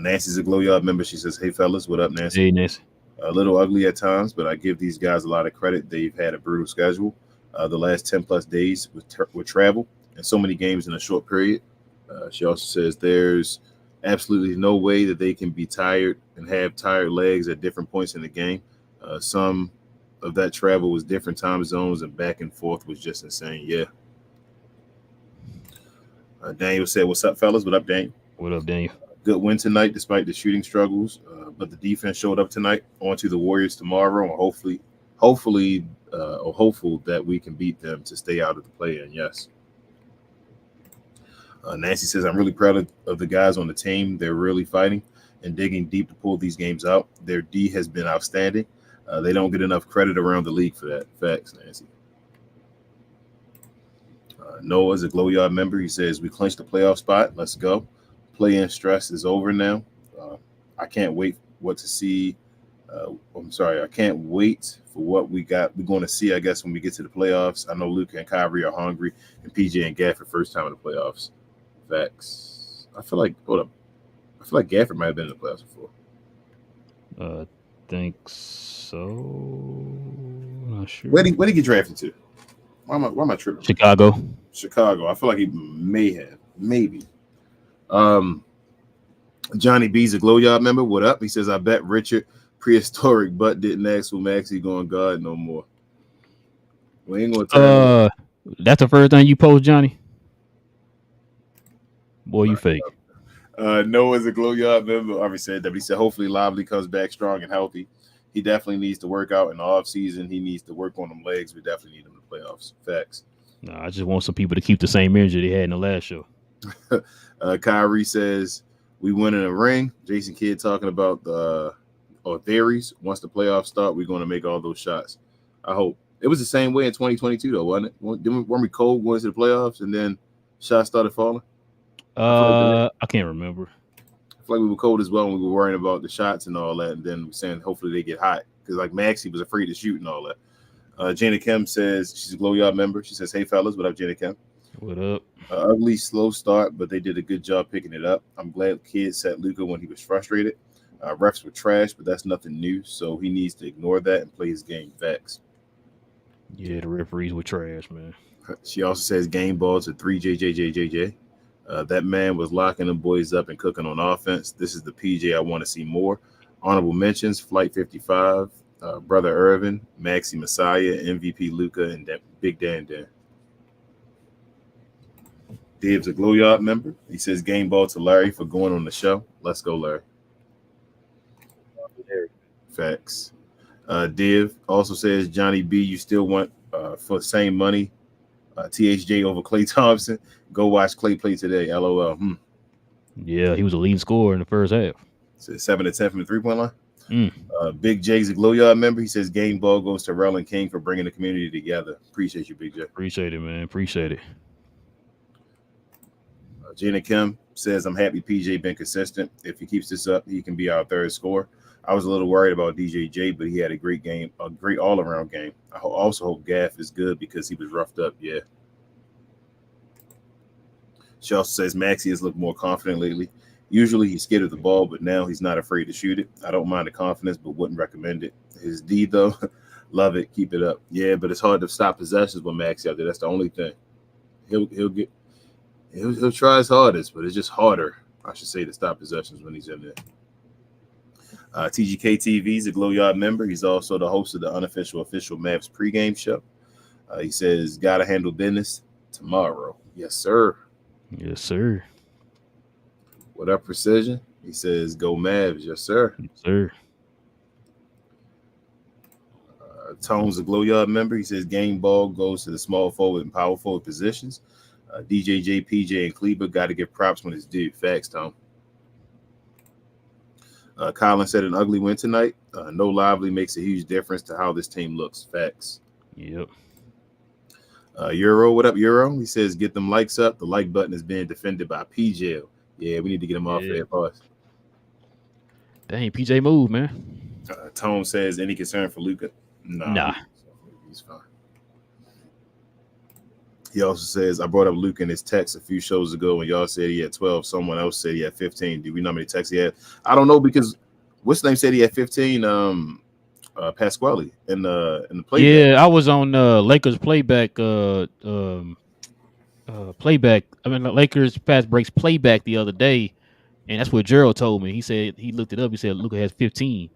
C: Nancy's a Glow Yard member. She says, "Hey fellas, what up, Nancy?"
B: Hey, Nancy.
C: A little ugly at times, but I give these guys a lot of credit. They've had a brutal schedule the last 10 plus days with travel and so many games in a short period. She also says there's absolutely no way that they can be tired and have tired legs at different points in the game. Some of that travel was different time zones and back and forth was just insane. Yeah. Daniel said, "What's up, fellas? What up, Daniel?"
B: What up, Daniel?
C: Good win tonight despite the shooting struggles, but the defense showed up tonight. On to the Warriors tomorrow, and hopefully, hopeful that we can beat them to stay out of the play-in. Yes. Nancy says, "I'm really proud of the guys on the team. They're really fighting and digging deep to pull these games out. Their D has been outstanding. They don't get enough credit around the league for that." Facts, Nancy. Noah's a Glow Yard member. He says, "We clinched the playoff spot. Let's go. Play-in stress is over now. I can't wait what to see. I can't wait for what we're going to see, I guess, when we get to the playoffs. I know Luka and Kyrie are hungry, and PJ and Gafford first time in the playoffs." Facts. I feel like Gafford might have been in the playoffs before.
B: Think so. Not sure.
C: Where did he get drafted to? Why am I tripping?
B: Chicago.
C: I feel like he may have, maybe. Johnny B's a Glow Yard member. What up? He says, "I bet Richard prehistoric butt didn't ask who Maxie going guard no more." We ain't gonna tell
B: that's the first thing you post, Johnny. Boy, you fake.
C: Noah's a Glow Yard member. Already said that. He said, "Hopefully Lively comes back strong and healthy. He definitely needs to work out in the off season. He needs to work on them legs. We definitely need him in the playoffs." Facts.
B: No, I just want some people to keep the same energy they had in the last show.
C: Kyrie says, "We win in a ring." Jason Kidd talking about theories. Once the playoffs start, we're going to make all those shots. I hope. It was the same way in 2022, though, wasn't it? Weren't we cold going to the playoffs and then shots started falling?
B: I can't remember.
C: I feel like we were cold as well when we were worrying about the shots and all that, and then we're saying hopefully they get hot because like Maxie was afraid to shoot and all that. Jana Kim says she's a Glow Yard member. She says, "Hey fellas, what up, Jana Kim?"
B: What up?
C: Ugly, slow start, but they did a good job picking it up. I'm glad kids set Luka when he was frustrated. Refs were trash, but that's nothing new, so he needs to ignore that and play his game. Facts.
B: Yeah, the referees were trash, man.
C: She also says game ball to 3JJJJJ. That man was locking the boys up and cooking on offense. This is the PJ I want to see more. Honorable mentions, Flight 55, Brother Irvin, Maxi Messiah, MVP Luka, and Big Dan. Dave's a Glow Yard member. He says game ball to Larry for going on the show. Let's go, Larry. Facts. Div also says, "Johnny B, you still want for the same money THJ over Klay Thompson? Go watch Klay play today. LOL."
B: Yeah, he was a leading scorer in the first half.
C: Says 7 to 10 from the 3-point line. Big J's a Glow Yard member. He says game ball goes to Relle and King for bringing the community together. Appreciate you, Big J.
B: Appreciate it, man. Appreciate it.
C: Gina Kim says, "I'm happy PJ been consistent. If he keeps this up, he can be our third scorer. I was a little worried about DJJ, but he had a great game, a great all-around game. I also hope Gaff is good because he was roughed up." Yeah. She also says Maxie has looked more confident lately. Usually he's scared of the ball, but now he's not afraid to shoot it. I don't mind the confidence, but wouldn't recommend it. His D, though, love it. Keep it up. Yeah, but it's hard to stop possessions with Maxie out there. That's the only thing. He'll try his hardest, but it's just harder, I should say, to stop possessions when he's in there. TGK TV is a Glow Yard member. He's also the host of the official Mavs pregame show. He says, "Gotta handle business tomorrow." Yes, sir.
B: Yes, sir.
C: What up, Precision? He says, "Go Mavs." Yes, sir.
B: Yes, sir.
C: Tone's a Glow Yard member. He says, "Game ball goes to the small forward and power forward positions. DJJ, PJ, and Kleber got to give props when it's due." Facts, Tone. Colin said, "An ugly win tonight. No Lively makes a huge difference to how this team looks." Facts.
B: Yep.
C: Euro, what up, Euro? He says, "Get them likes up. The like button is being defended by PJ. Yeah, we need to get him off there. Pause."
B: Dang, PJ move, man.
C: Tone says, "Any concern for Luka?" Nah. He's fine. He also says, I brought up Luke in his text a few shows ago when y'all said he had 12. Someone else said he had 15. Do we know how many texts he had? I don't know because what's his name said he had 15. Pasquale in the playback.
B: Yeah, I was on Lakers playback. Playback. I mean, Lakers fast breaks playback the other day, and that's what Gerald told me. He said he looked it up. He said Luka has 15.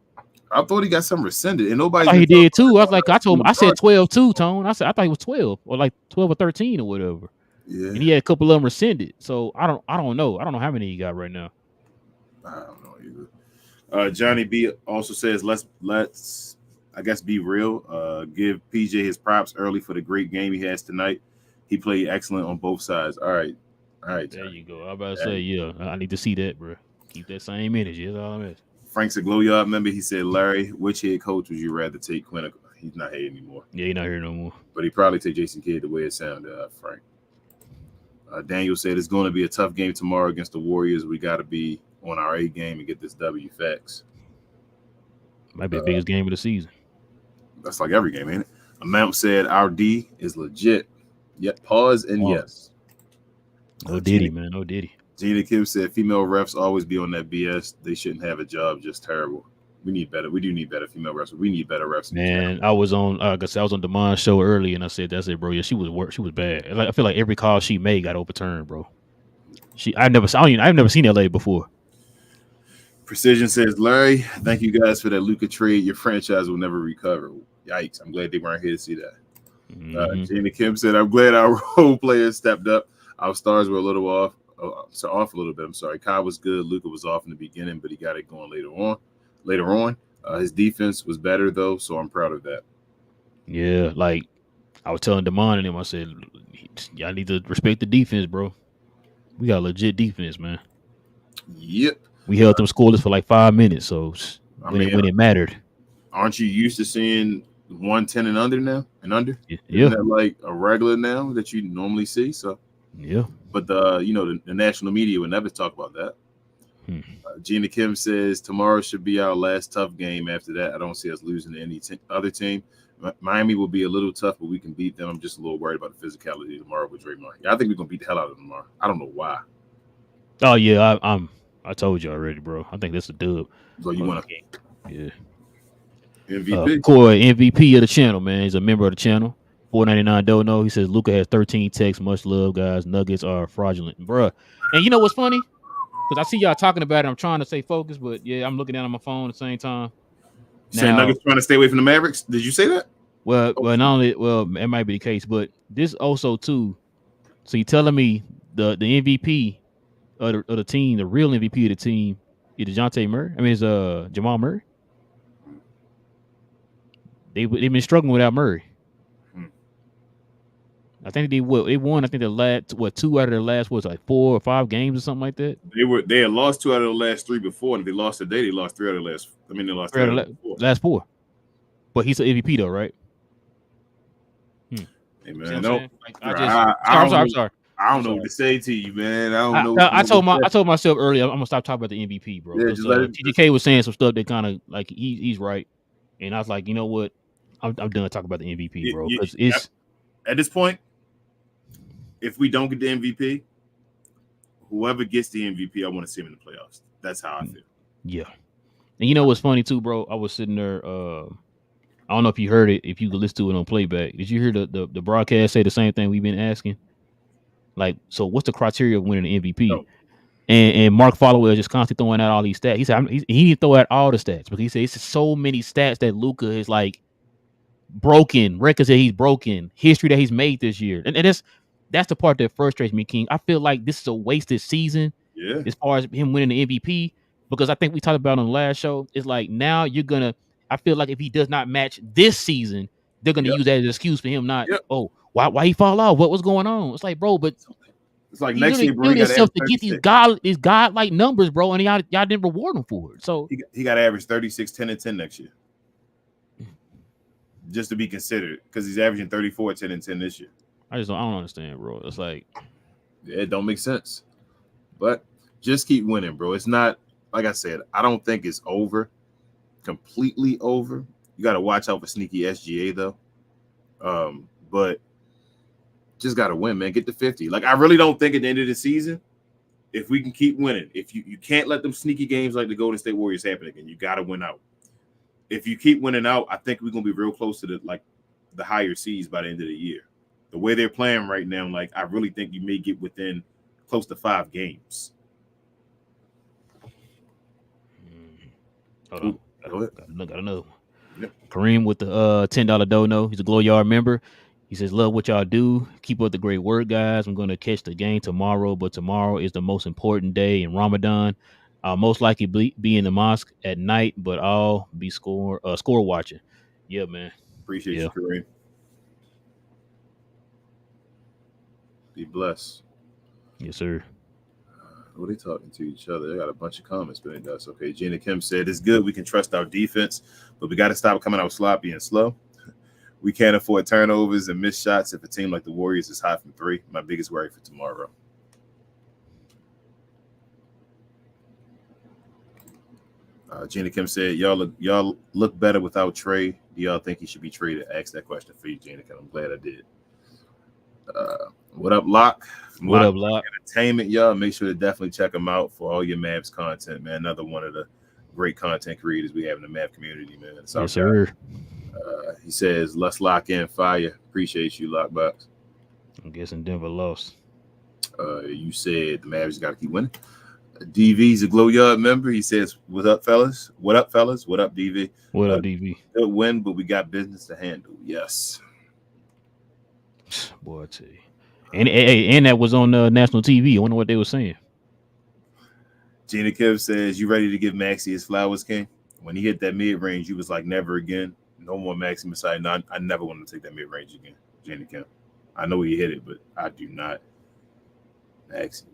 C: I thought he got something rescinded, and
B: I
C: nobody's
B: thought
C: been
B: he
C: talking
B: did too. I was
C: about
B: like,
C: that.
B: I said 12 too, Tone. I thought he was 12 or like 12 or 13 or whatever.
C: Yeah,
B: And he had a couple of them rescinded. So I don't know. I don't know how many he got right now.
C: I don't know either. Johnny B also says, let's I guess be real. Give PJ his props early for the great game he has tonight. He played excellent on both sides. All right.
B: There you go. I about to say, yeah, I need to see that, bro. Keep that same energy. That's all I'm asking.
C: Frank's a glow yard member. He said, Larry, which head coach would you rather take? Quinn? He's not here anymore.
B: Yeah, he's not here no more.
C: But he probably take Jason Kidd the way it sounded, Frank. Daniel said it's going to be a tough game tomorrow against the Warriors. We got to be on our A game and get this W. Facts.
B: Might be the biggest game of the season.
C: That's like every game, ain't it? Amount said our D is legit. Yet pause and yes.
B: No Diddy, man. No Diddy.
C: Gina Kim said female refs always be on that BS. They shouldn't have a job. Just terrible. We need better. We do need better female refs. We need better refs.
B: Man, I was on. I was on Damon's show early, and I said, "That's it, bro. Yeah, she was bad. Like, I feel like every call she made got overturned, bro. I've never seen that lady before."
C: Precision says, Larry, thank you guys for that Luka trade. Your franchise will never recover. Yikes! I'm glad they weren't here to see that. Gina Kim said, I'm glad our role players stepped up. Our stars were a little off. Off a little bit. I'm sorry. Kai was good. Luka was off in the beginning, but he got it going later on. His defense was better though, so I'm proud of that.
B: Yeah, like I was telling Damon and him, I said, y'all need to respect the defense, bro. We got legit defense, man.
C: Yep.
B: We held them scoreless for like 5 minutes, so when it mattered.
C: Aren't you used to seeing 110 and under now? And under?
B: Yeah.
C: Isn't that like a regular now that you normally see? So
B: yeah.
C: But the national media would never talk about that. Gina Kim says tomorrow should be our last tough game. After that, I don't see us losing to any other team. Miami will be a little tough, but we can beat them. I'm just a little worried about the physicality tomorrow with Draymond. Yeah, I think we're gonna beat the hell out of them tomorrow. I don't know why.
B: Oh yeah, I told you already, bro. I think that's a dub.
C: So you want to?
B: Yeah.
C: MVP.
B: Corey, MVP of the channel, man. He's a member of the channel. $4.99 don't know. He says Luka has 13 texts. Much love, guys. Nuggets are fraudulent, bruh. And you know what's funny? Because I see y'all talking about it. I'm trying to stay focused, but yeah, I'm looking down on my phone at the same time.
C: Saying Nuggets trying to stay away from the Mavericks. Did you say that?
B: Well, not only it might be the case, but this also too. So you telling me the MVP of the team, the real MVP of the team, is DeJounte Murray? I mean, it's Jamal Murray. They've been struggling without Murray. I think they won. I think the last 2 out of their last 4 or 5 games or something like that.
C: They had lost 2 out of the last 3 before, and if they lost today, they lost 3 out of the last. I mean, they lost 3 out of the
B: last 4. But he's an MVP though, right?
C: Hey man,
B: I'm sorry.
C: I don't know what to say to you, man. I don't know.
B: I told myself earlier I'm gonna stop talking about the MVP, bro. Yeah, TGK was saying some stuff that kind of like he's right, and I was like, you know what, I'm done talking about the MVP, bro. Because it's
C: at this point, if we don't get the MVP, whoever gets the MVP, I want to see him in the playoffs. That's how I feel.
B: Yeah, and you know what's funny too, bro? I was sitting there. I don't know if you heard it. If you could listen to it on playback, did you hear the broadcast say the same thing we've been asking? Like, so what's the criteria of winning an MVP? No. And Mark Followell just constantly throwing out all these stats. He said he didn't throw out all the stats, because he said it's so many stats that Luka is like broken, records that he's broken, history that he's made this year, and that's the part that frustrates me, King. I feel like this is a wasted season, as far as him winning the MVP, because I think we talked about on the last show. It's like now I feel like if he does not match this season, they're gonna use that as an excuse for him not. Oh, why he fall off? What was going on? It's like, bro, but
C: it's like next year, bro.
B: He got to get these god-like numbers, bro, and y'all didn't reward him for it. So
C: he got to average 36, 10, and 10 next year, just to be considered, because he's averaging 34, 10, and 10 this year.
B: I don't understand, bro. It's like,
C: it don't make sense. But just keep winning, bro. It's not, like I said, I don't think it's over, completely over. You got to watch out for sneaky SGA though. But Just got to win, man. Get to 50. Like, I really don't think at the end of the season, if we can keep winning, if you can't let them sneaky games like the Golden State Warriors happen again. You got to win out. If you keep winning out, I think we're going to be real close to the higher seeds by the end of the year. The way they're playing right now, like, I really think you may get within close to 5 games.
B: Hold on.
C: Go ahead.
B: Got another one.
C: Yep.
B: Kareem with the $10 dono. He's a Glow Yard member. He says, love what y'all do. Keep up the great work, guys. I'm going to catch the game tomorrow, but tomorrow is the most important day in Ramadan. I'll most likely be in the mosque at night, but I'll be score watching. Yeah, man.
C: Appreciate you, Kareem. Be blessed.
B: Yes, sir.
C: What are they talking to each other? They got a bunch of comments, but that's okay. Gina Kim said, it's good. We can trust our defense, but we got to stop coming out sloppy and slow. We can't afford turnovers and missed shots if a team like the Warriors is hot from 3. My biggest worry for tomorrow. Gina Kim said, y'all look better without Trey. Do y'all think he should be traded? I asked that question for you, Gina Kim. I'm glad I did. What up, Locke?
B: What up, Locke?
C: Entertainment, y'all. Make sure to definitely check him out for all your Mavs content, man. Another one of the great content creators we have in the Mav community, man.
B: Yes, sir.
C: He says, let's lock in fire. Appreciate you, Lockbox.
B: I'm guessing Denver lost.
C: You said the Mavs got to keep winning. DV's a Glow Yard member. He says, what up, fellas? What up, fellas? What up, DV?
B: What up, DV?
C: Good win, but we got business to handle. Yes.
B: Boy, I tell you. And that was on national TV. I wonder what they were saying.
C: Gina Kim says, you ready to give Maxey his flowers, King? When he hit that mid-range, he was like, never again. No more Maxey Messiah. No, I never want to take that mid-range again, Gina Kim. I know he hit it, but I do not. Maxey,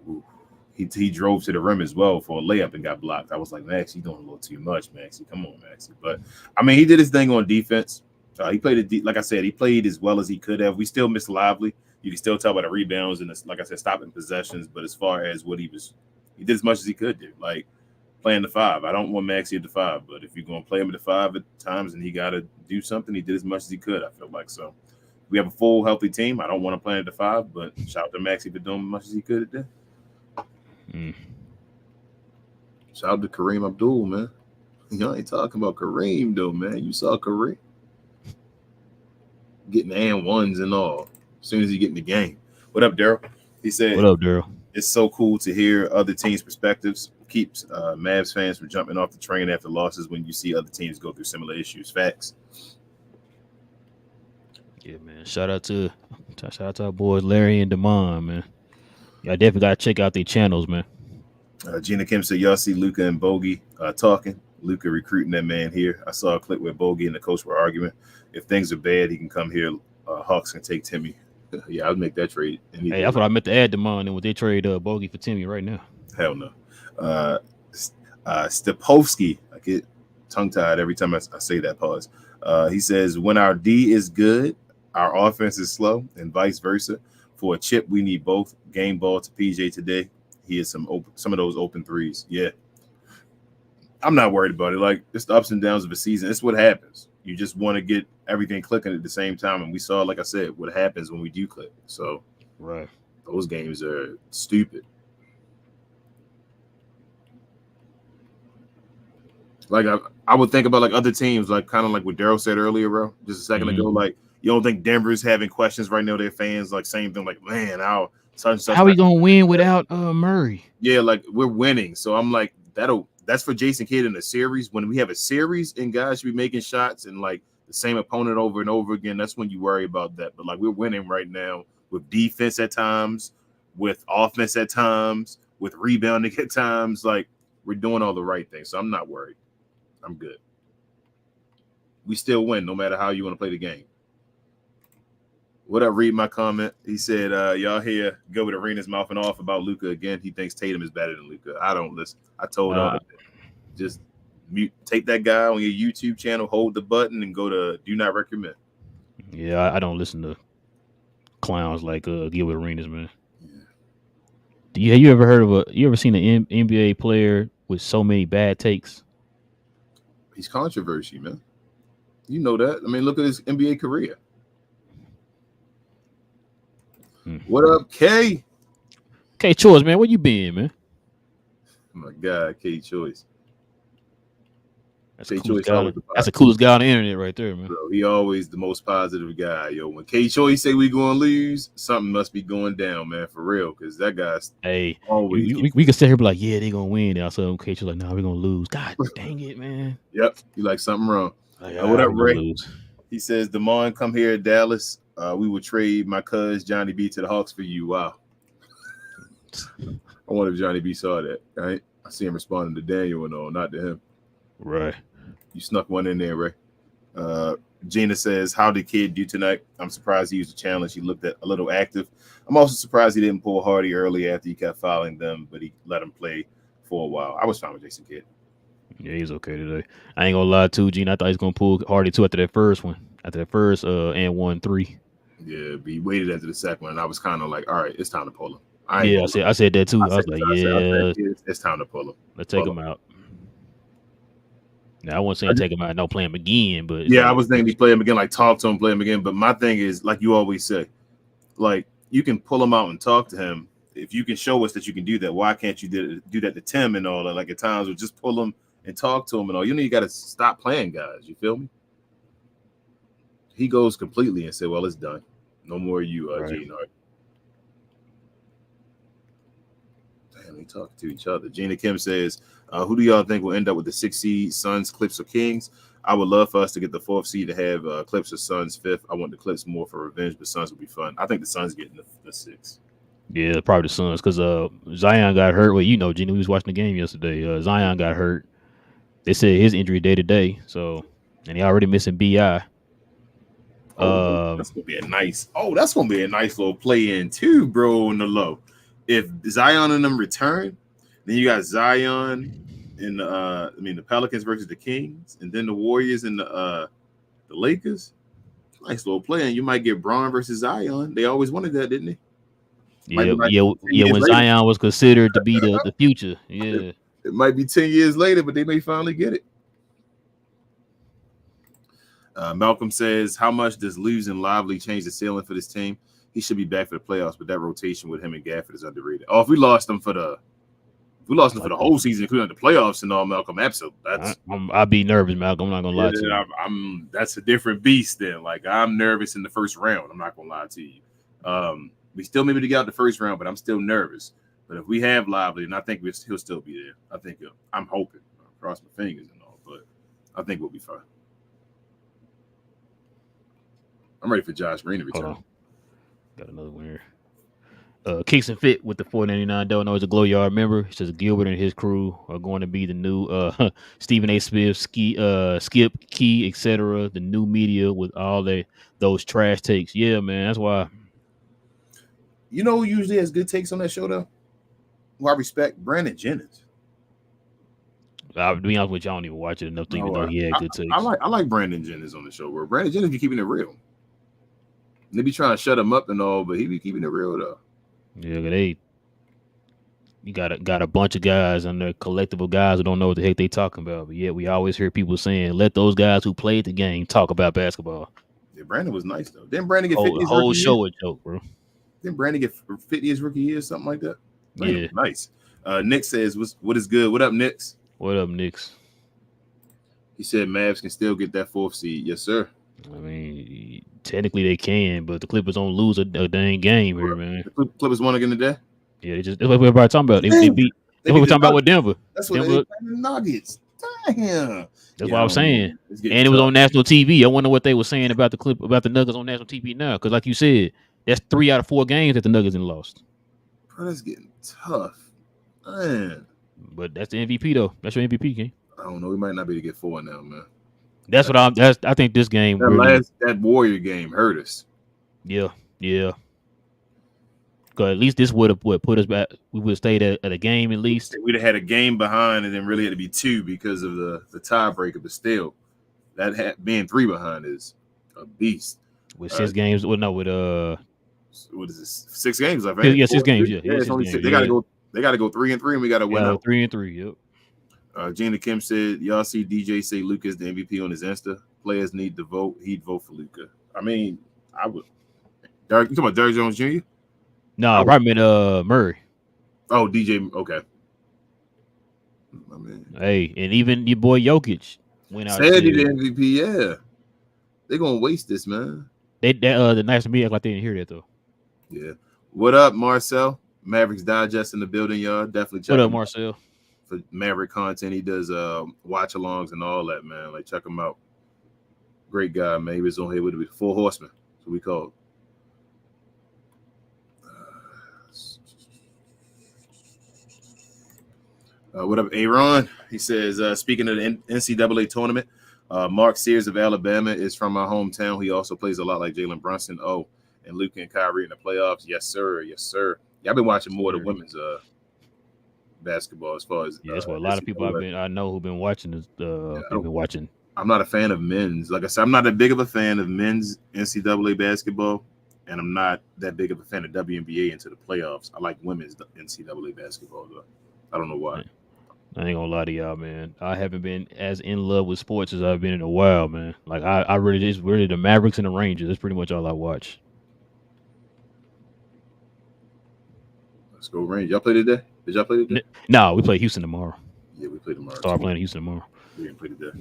C: he drove to the rim as well for a layup and got blocked. I was like, Maxey, doing a little too much, Maxey. Come on, Maxey. But, I mean, he did his thing on defense. He played it, like I said, he played as well as he could have. We still missed Lively. You can still tell by the rebounds and, like I said, stopping possessions. But as far as what he did as much as he could do. Like, playing the 5. I don't want Maxey at the 5, but if you're going to play him at the 5 at times and he got to do something, he did as much as he could, I feel like. So we have a full, healthy team. I don't want to play at the 5, but shout out to Maxey for doing as much as he could at that. Shout out to Kareem Abdul, man. Y'all ain't talking about Kareem, though, man. You saw Kareem getting and ones and all as soon as he get in the game. What up, Daryl? He said,
B: what up, Daryl?
C: It's so cool to hear other teams' perspectives. Keeps Mavs fans from jumping off the train after losses when you see other teams go through similar issues. Facts.
B: Yeah, man. Shout out to our boys Larry and Damon, man. Y'all definitely gotta check out their channels, man.
C: Gina Kim said, y'all see Luka and Bogey talking. Luka recruiting that man here. I saw a clip where Bogey and the coach were arguing. If things are bad, he can come here. Hawks can take Timmy. Yeah, I'd make that trade.
B: Hey, that's what I meant to add Damon and when they trade Bogey for Timmy right now.
C: Hell no. Stepovsky, I get tongue-tied every time I say that. Pause. He says, when our D is good, our offense is slow, and vice versa. For a chip, we need both. Game ball to PJ today. He has some of those open threes. Yeah. I'm not worried about it. Like, it's the ups and downs of a season. It's what happens. You just want to get everything clicking at the same time. And we saw, like I said, what happens when we do click. So
B: right,
C: those games are stupid. Like, I would think about, like, other teams, like, kind of like what Daryl said earlier, bro, just a second ago. Like, you don't think Denver's having questions right now? Their fans, like, same thing, like, man, how are
B: we going to win without Murray?
C: Yeah, like, we're winning. So I'm like, that's for Jason Kidd in a series. When we have a series and guys should be making shots and, like, the same opponent over and over again, that's when you worry about that. But, like, we're winning right now with defense at times, with offense at times, with rebounding at times. Like, we're doing all the right things. So I'm not worried. I'm good. We still win no matter how you want to play the game. What up, read my comment. He said, y'all here go with Arena's mouthing off about Luka again. He thinks Tatum is better than Luka. I don't listen. I told him, just mute, take that guy on your YouTube channel, hold the button, and go to do not recommend.
B: Yeah, I don't listen to clowns like Gilbert Arenas, man. Yeah. You ever seen an NBA player with so many bad takes?
C: He's controversy, man. You know that. I mean, look at his NBA career. What up, K?
B: K Choice, man, where you been, man?
C: Oh my God, K Choice.
B: That's
C: K
B: the coolest
C: Choice
B: guy.
C: always
B: That's the coolest guy on the internet right there, man.
C: Bro, he always the most positive guy, yo. When K Choice say we gonna lose, something must be going down, man, for real. Because that guy's
B: Hey,
C: always.
B: we can sit here and be like, yeah, they gonna win. And also, K Choice like, nah, we're gonna lose. God dang it, man.
C: Yep, you like something wrong.
B: Like,
C: What up, Ray?
B: Lose.
C: He says, Damon, come here at Dallas. We will trade my cuz Johnny B to the Hawks for you. Wow. I wonder if Johnny B saw that. Right? I see him responding to Daniel and all, not to him.
B: Right.
C: You snuck one in there, Ray. Gina says, how did Kid do tonight? I'm surprised he used the challenge. He looked at a little active. I'm also surprised he didn't pull Hardy early after he kept fouling them, but he let him play for a while. I was fine with Jason Kidd.
B: Yeah, he's okay today. I ain't gonna lie to Gene. I thought he was gonna pull Hardy too after that first one. After that first and 1-3.
C: Yeah, but he waited after the second one, and I was kind of like, all right, it's time to pull him.
B: I said that too. I was like,
C: it's time to pull him.
B: Let's take him out. Now I wasn't saying take him out, no play him again, but
C: yeah, I was thinking play him again, like talk to him, play him again. But my thing is, like you always say, like you can pull him out and talk to him. If you can show us that you can do that, why can't you do that to Tim and all that? Like at times, or just pull him and talk to him and all. You got to stop playing guys. You feel me? He goes completely and said, well, it's done. No more you, Gene. Damn, they talk to each other. Gina Kim says, who do y'all think will end up with the 6th seed, Suns, Clips, or Kings? I would love for us to get the 4th seed to have Clips or Suns 5th. I want the Clips more for revenge, but Suns would be fun. I think the Suns getting the 6th.
B: Yeah, probably the Suns because Zion got hurt. Well, you know, Gina, we was watching the game yesterday. Zion got hurt. They said his injury day to day. So, and he already missing BI.
C: That's gonna be a nice. Oh, that's gonna be a nice little play in too, bro. In the low, if Zion and them return, then you got Zion and the Pelicans versus the Kings, and then the Warriors and the Lakers. Nice little play, and you might get Braun versus Zion. They always wanted that, didn't they?
B: Yeah. When Zion was considered to be the future, yeah.
C: It might be 10 years later, but they may finally get it. Malcolm says, how much does losing Lively change the ceiling for this team? He should be back for the playoffs, but that rotation with him and Gafford is underrated. Oh, if we lost him for the whole season, including the playoffs and all, Malcolm, absolutely.
B: I'd be nervous, Malcolm. I'm not gonna lie to you.
C: That's a different beast then. Like I'm nervous in the first round. I'm not gonna lie to you. We still maybe to get out the first round, but I'm still nervous. But if we have Lively, and I think he'll still be there. I think I'm hoping. Cross my fingers and all, but I think we'll be fine. I'm ready for Josh Green to return.
B: Got another one here. Kicks and Fit with the $4.99. Don't know as a Glow Yard member. He says Gilbert and his crew are going to be the new Stephen A. Smith, Skip, Key, etc. The new media with all those trash takes. Yeah, man, that's why.
C: You know who usually has good takes on that show though? Who I respect, Brandon Jennings.
B: I'll be honest with you, I don't even watch it enough to even know he had good takes.
C: I like Brandon Jennings on the show. Where Brandon Jennings be keeping it real. They be trying to shut him up and all, but he be keeping it real though.
B: Yeah, you got a bunch of guys and they're collectible guys who don't know what the heck they talking about. But yeah, we always hear people saying, let those guys who played the game talk about basketball.
C: Yeah, Brandon was nice though. Didn't Brandon get 50
B: the whole show a joke, bro?
C: Didn't Brandon get 50 his rookie year, something like that? Brandon
B: yeah,
C: nice. Nick says, what is good? What up, Knicks?
B: What up, Knicks?
C: He said Mavs can still get that 4th seed. Yes, sir.
B: I mean, technically they can, but the Clippers don't lose a dang game here, man.
C: The Clippers won again today?
B: Yeah, that's what everybody talking about. They beat. That's what we're talking about with Denver.
C: That's what they beat the Nuggets. Damn.
B: That's what I was saying. And it was on national TV. I wonder what they were saying about the Nuggets on national TV now. Because like you said, that's 3 out of 4 games that the Nuggets have lost.
C: Bro, that's getting tough. Man.
B: But that's the MVP though. That's your MVP, King.
C: I don't know. We might not be able to get 4 now, man.
B: That's what I think this game
C: that Warrior game hurt us.
B: Yeah. Because at least this would have put us back. We would have stayed at a game at least.
C: We'd have had a game behind and then really had to be 2 because of the tiebreaker. But still, being 3 behind is a beast.
B: With 6 games, what
C: is this? 6 games left.
B: Right? Yeah, 6 games. Yeah,
C: it's only 6. They gotta go 3-3, and we gotta win out
B: 3-3. Yep.
C: Gina Kim said, y'all see DJ say Luka is the MVP on his Insta. Players need to vote. He'd vote for Luka. I mean, I would. You talking about Derrick Jones Jr.?
B: No, I probably meant Murray.
C: Oh, DJ. Okay. I mean,
B: Hey, and even your boy Jokic went out.
C: Sandy the MVP. Yeah, they're gonna waste this, man.
B: The nice to me act like they didn't hear that though.
C: Yeah. What up, Marcel? Mavericks Digest in the building, y'all. Definitely check
B: What up,
C: him out
B: Marcel?
C: for Maverick content. He does watch-alongs and all that, man. Like, check him out. Great guy, man. He was on here with the 4 Horsemen. That's what we call it. What up, Aaron? He says, speaking of the NCAA tournament, Mark Sears of Alabama is from my hometown. He also plays a lot like Jalen Brunson. Oh, and Luke and Kyrie in the playoffs. Yes, sir. Yes, sir. Yeah, I've been watching more of the women's basketball as far as
B: that's what a lot of people I know who've been watching this. Been watching.
C: I'm not a fan of men's. Like I said, I'm not that big of a fan of men's NCAA basketball, and I'm not that big of a fan of WNBA into the playoffs. I like women's NCAA basketball, though. I don't know why.
B: I ain't gonna lie to y'all, man. I haven't been as in love with sports as I've been in a while, man. Like I really just really the Mavericks and the Rangers. That's pretty much all I watch.
C: Let's go Rangers. Y'all play today? Did y'all play today?
B: No, we play Houston tomorrow.
C: Yeah, we play tomorrow.
B: Start playing Houston tomorrow.
C: We didn't play today.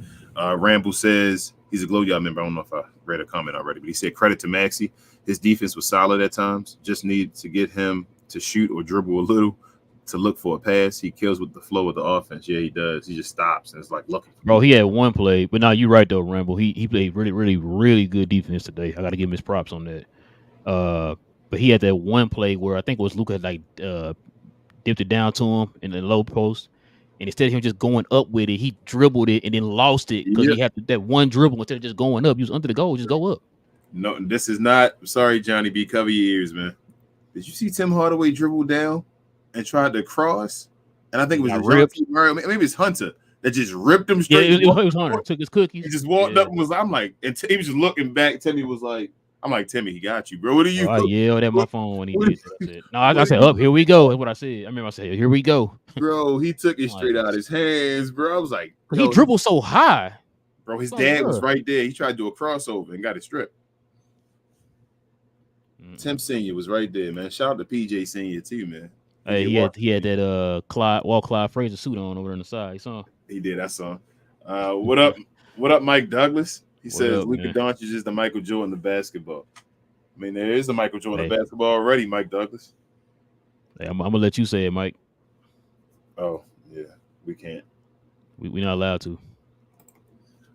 C: Ramble says he's a Glow Y'all member. I don't know if I read a comment already, but he said credit to Maxey. His defense was solid at times. Just need to get him to shoot or dribble a little to look for a pass. He kills with the flow of the offense. Yeah, he does. He just stops and it's like looking.
B: Bro, he had one play, but now you're right though, Ramble. He played really, really, really good defense today. I got to give him his props on that. But he had that one play where I think it was Luka like dipped it down to him in the low post, and instead of him just going up with it, he dribbled it and then lost it because he had that one dribble instead of just going up. He was under the goal, just go up.
C: No, this is not. Sorry, Johnny B. Cover your ears, man. Did you see Tim Hardaway dribble down and tried to cross? And I think it was maybe it's Hunter that just ripped him straight.
B: Yeah, it was Hunter. Took his cookies.
C: He just walked up and was. I'm like, and he was just looking back. Timmy was like, I'm like, Timmy, he got you, bro. What are you?
B: I yelled at my phone when he did that. No, I said, up, here we go. That's what I said. I remember I said, here we go.
C: Bro, he took it straight out of his hands, bro. I was like,
B: he dribbled so high.
C: Bro, his dad was right there. He tried to do a crossover and got it stripped. Tim Senior was right there, man. Shout out to PJ Senior too, man.
B: Hey, he had that Clyde Frazier suit on over on the side. You saw him?
C: He did. I saw him. What up, Mike Douglas? He says Luka Doncic is the Michael Jordan of basketball. I mean, there is a Michael Jordan of basketball already, Mike Douglas.
B: Hey, I'm gonna let you say it, Mike.
C: Oh yeah, we can't.
B: We're not allowed to.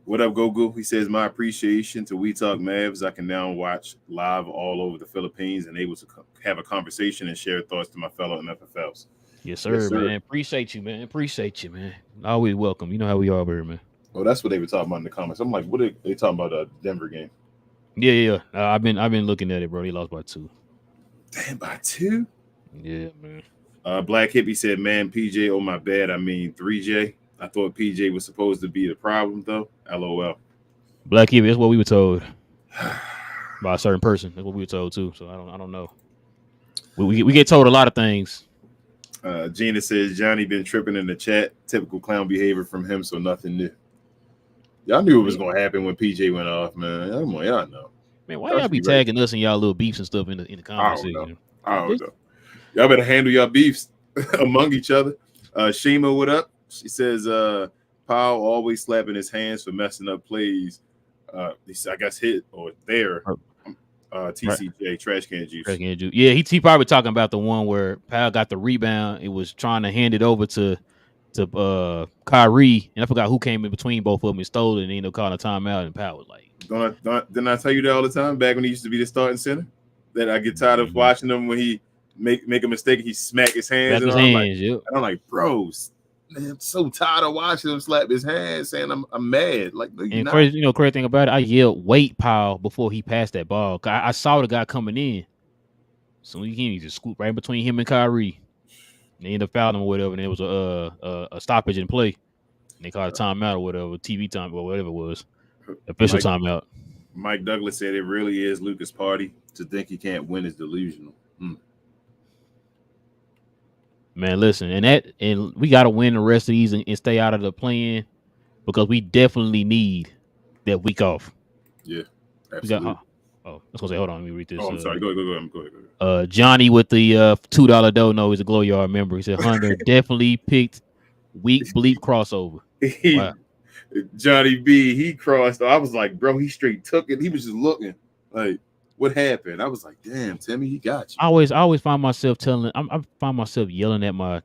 C: What up, Gogo? He says, my appreciation to We Talk Mavs. I can now watch live all over the Philippines and able to have a conversation and share thoughts to my fellow MFFLs.
B: Yes, sir, man. Appreciate you, man. Always welcome. You know how we are over here, man.
C: Oh, that's what they were talking about in the comments. I'm like, what are they talking about? Denver game?
B: Yeah. I've been looking at it, bro. They lost by 2.
C: Damn, by 2?
B: Yeah, man.
C: Black Hippie said, man, PJ, oh my bad. I mean 3J. I thought PJ was supposed to be the problem, though. LOL.
B: Black Hippie, that's what we were told by a certain person. That's what we were told too. So I don't know. We get told a lot of things.
C: Gina says Johnny been tripping in the chat. Typical clown behavior from him, so nothing new. Y'all knew it was gonna happen when PJ went off, man. Y'all know.
B: Man, why y'all be tagging us and y'all little beefs and stuff in the comments?
C: I don't know. Y'all better handle your beefs among each other. Shima, what up? She says, Powell always slapping his hands for messing up plays. I guess hit or there. TCJ, trash can juice.
B: Yeah, he probably talking about the one where Powell got the rebound. It was trying to hand it over to Kyrie, and I forgot who came in between both of them and stole it, and ended up calling a timeout. And Powell was like,
C: didn't I tell you that all the time back when he used to be the starting center? That I get tired of watching him when he make a mistake, he smack his hands. And I'm like, bros. Man, I'm so tired of watching him slap his hands, saying I'm mad. Like, no, you're not.
B: Crazy thing about it, I yelled, "Wait, Powell!" before he passed that ball. I saw the guy coming in, so he just scoop right between him and Kyrie. And they ended up fouling him or whatever, and it was a stoppage in play. And they called a timeout or whatever, TV time or whatever it was, official timeout.
C: Mike Douglas said it really is Luka's party. To think he can't win is delusional.
B: Man, listen, and we got to win the rest of these and stay out of the play-in because we definitely need that week off.
C: Yeah, absolutely.
B: Oh, I was gonna say, hold on, let me read this.
C: Oh, I'm sorry. Go ahead.
B: Johnny with the $2 dono is a Glow Yard member. He said Hunter definitely picked weak bleep crossover. Wow.
C: Johnny B, he crossed. I was like, bro, he straight took it. He was just looking like, what happened? I was like, damn, Timmy, he got you.
B: I always find myself I find myself yelling at my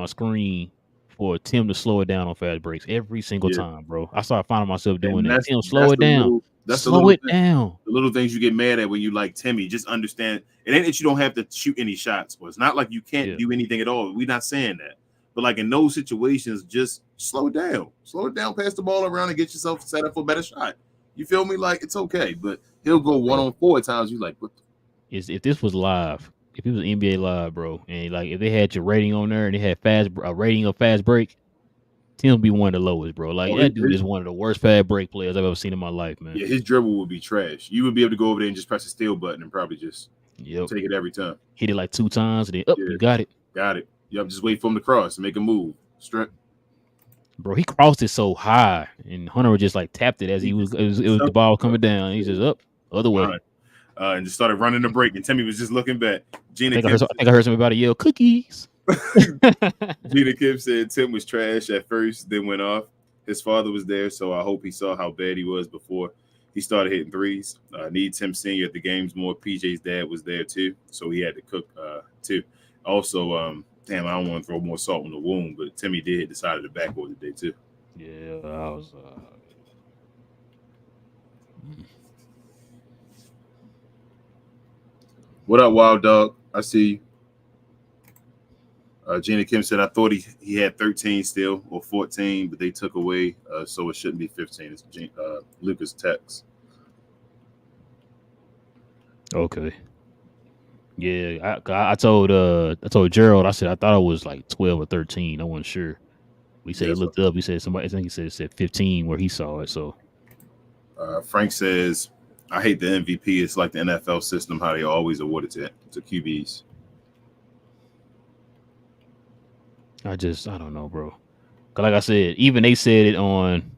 B: screen for Tim to slow it down on fast breaks every single time, bro. I started finding myself doing that. Tim, slow it down. Slow it down.
C: The little things you get mad at when you like Timmy, just understand it ain't that you don't have to shoot any shots, but it's not like you can't do anything at all. We're not saying that. But like in those situations, just slow it down. Slow it down, pass the ball around and get yourself set up for a better shot. You feel me? Like it's okay. But he'll go 1-on-4 at times. You like, what the
B: if this was live, if it was NBA live, bro, and like if they had your rating on there and they had a rating of fast break, Tim would be one of the lowest, bro. Like that dude is one of the worst fast break players I've ever seen in my life, man.
C: Yeah, his dribble would be trash. You would be able to go over there and just press the steal button and probably just take it every time.
B: Hit it like 2 times and then you got it.
C: Got it. Yep, just wait for him to cross and make a move. Straight.
B: Bro, he crossed it so high, and Hunter just like tapped it as it was the ball coming down. He's just up other way,
C: right. And just started running the break. And Timmy was just looking back.
B: I think I heard somebody yell cookies.
C: Gina Kim said Tim was trash at first, then went off. His father was there, so I hope he saw how bad he was before he started hitting threes. Need Tim Senior at the games more. PJ's dad was there too, so he had to cook too. Also, damn, I don't want to throw more salt on the wound, but Timmy did hit the side of the backboard today too.
B: Yeah, I was.
C: What up, Wild Dog? I see you. Gina Kim said, I thought he had 13 still or 14, but they took away, so it shouldn't be 15. It's Lucas text.
B: Okay. Yeah, I told Gerald, I said I thought it was like 12 or 13. I wasn't sure. He said he looked up. He said I think he said 15 where he saw it. So
C: Frank says, I hate the MVP. It's like the NFL system, how they always award it to QBs.
B: I don't know, bro. Cause like I said, even they said it on